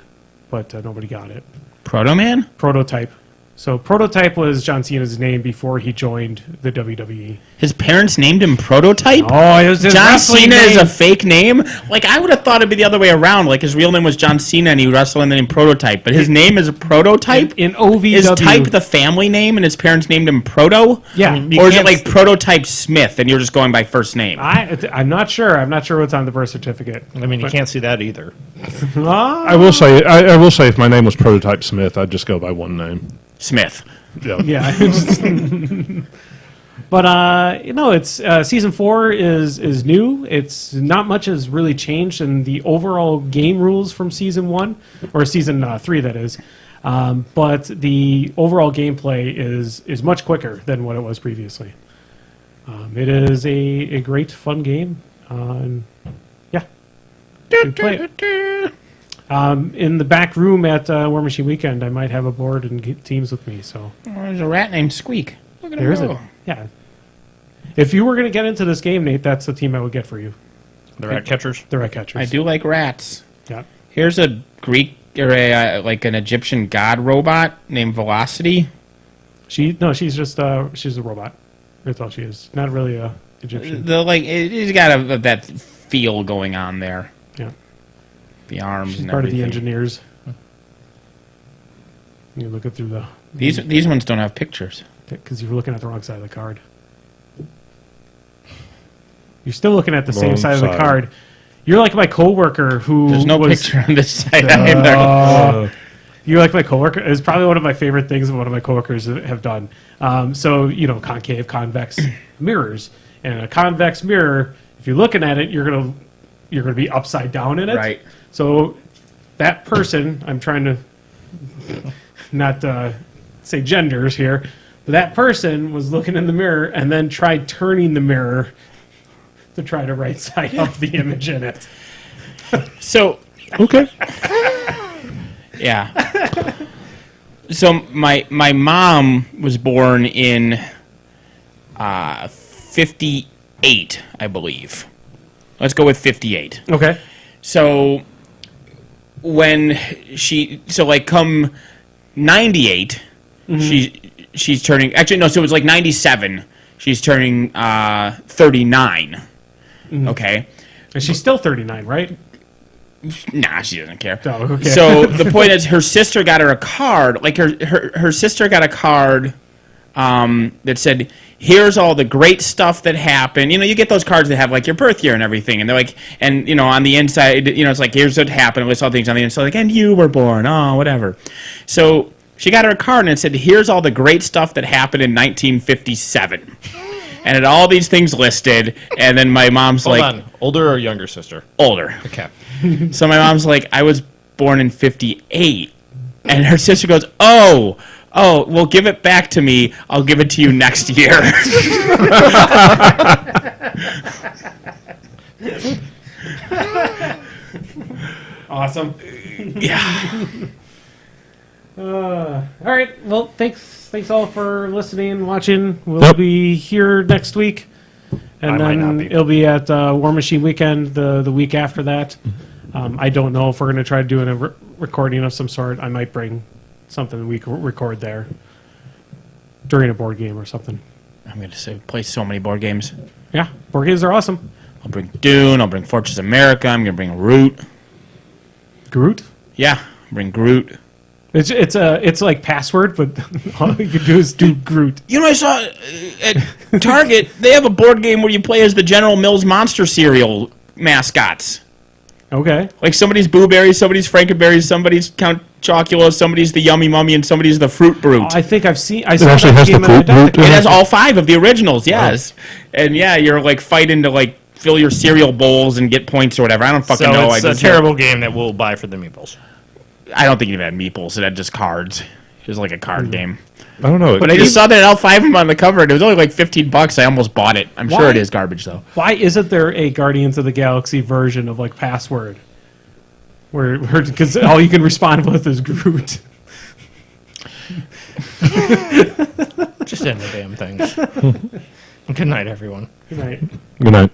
but nobody got it. Proto Man? Prototype. So Prototype was John Cena's name before he joined the WWE. His parents named him Prototype? Oh, it was his John wrestling Cena is name. a fake name? Like, I would have thought it'd be the other way around. Like, his real name was John Cena and he wrestled under the name Prototype. But his name is a Prototype? in OVW. Is Type the family name and his parents named him Proto? Yeah. Or is it like Prototype Smith and you're just going by first name? I'm not sure. I'm not sure what's on the birth certificate. I mean, you can't see that either. I will say, I will say, if my name was Prototype Smith, I'd just go by one name. Smith. Yeah. Yeah. But it's season 4 is new. It's not much has really changed in the overall game rules from season 1 or season 3, that is. But the overall gameplay is much quicker than what it was previously. It is a great fun game. And yeah, you play it. In the back room at Warmachine Weekend, I might have a board and get teams with me. So There's a rat named Squeak. Look at him there is go. it. Yeah. If you were going to get into this game, Nate, that's the team I would get for you. The rat catchers? The Red Catchers. I do like rats. Yeah. Here's a Greek or like an Egyptian god robot named Velocity. She's just she's a robot. That's all she is. Not really a Egyptian. It's got that feel going on there. Yeah. The arms She's and part of the everything. engineers. You're looking through the These ones don't have pictures. because you're looking at the wrong side of the card. You're still looking at the same Wrong side of the side. card. You're like my coworker who There's no was, picture on this side either. You're like my coworker. It's probably one of my favorite things that one of my coworkers have done. So concave, convex mirrors, and a convex mirror. If you're looking at it, you're gonna be upside down in it. Right. So that person, I'm trying to not say genders here, But that person was looking in the mirror and then tried turning the mirror to try to right side up the image in it. So, Okay. yeah. So my mom was born in 58, I believe. Let's go with 58. Okay. So when come 98, she's turning. Actually, no. So it was like 97. She's turning 39. Okay. And she's still 39, right? Nah, she doesn't care. Oh, okay. So the point is, her sister got her a card. Like her sister got a card that said, "Here's all the great stuff that happened." You know, you get those cards that have like your birth year and everything, and they're like, and you know, on the inside, you know, it's like, "Here's what happened." With all things on the inside, like, "And you were born." Oh, whatever. So she got her a card and it said, "Here's all the great stuff that happened in 1957." And it had all these things listed, and then my mom's Hold like, on. Older or younger sister? older. Okay. So my mom's like, I was born in 58. And her sister goes, oh, well, give it back to me. I'll give it to you next year. Awesome. Yeah. All right. Well, thanks all for listening, watching. We'll Yep. be here next week, and I might then not be. it'll be at Warmachine Weekend the week after that. I don't know if we're going to try doing a recording of some sort. I might bring something we can record there during a board game or something. I'm going to play so many board games. Yeah, board games are awesome. I'll bring Dune. I'll bring Fortress America. I'm going to bring Root. Groot. Yeah, I'll bring Groot. It's like Password, but all you can do is do Groot. You know, I saw at Target, they have a board game where you play as the General Mills monster cereal mascots. Okay. Like somebody's Boo Berry, somebody's Frankenberry, somebody's Count Chocula, somebody's the Yummy Mummy, and somebody's the Fruit Brute. I think I've seen. I It saw actually that has the game and I fruit don't root think- in It it. has all 5 of the originals, yes. And yeah, you're like fighting to like fill your cereal bowls and get points or whatever. I don't fucking So know. it's I a just terrible game that we'll buy for the meeples. I don't think it even had meeples. It had just cards. It was like a card game. I don't know. But I just saw that all 5 of them on the cover, and it was only like $15. I almost bought it. I'm sure Why? it is garbage though. Why isn't there a Guardians of the Galaxy version of like Password? Where because all you can respond with is Groot. Just end the damn thing. Good night, everyone. Good night. Good night.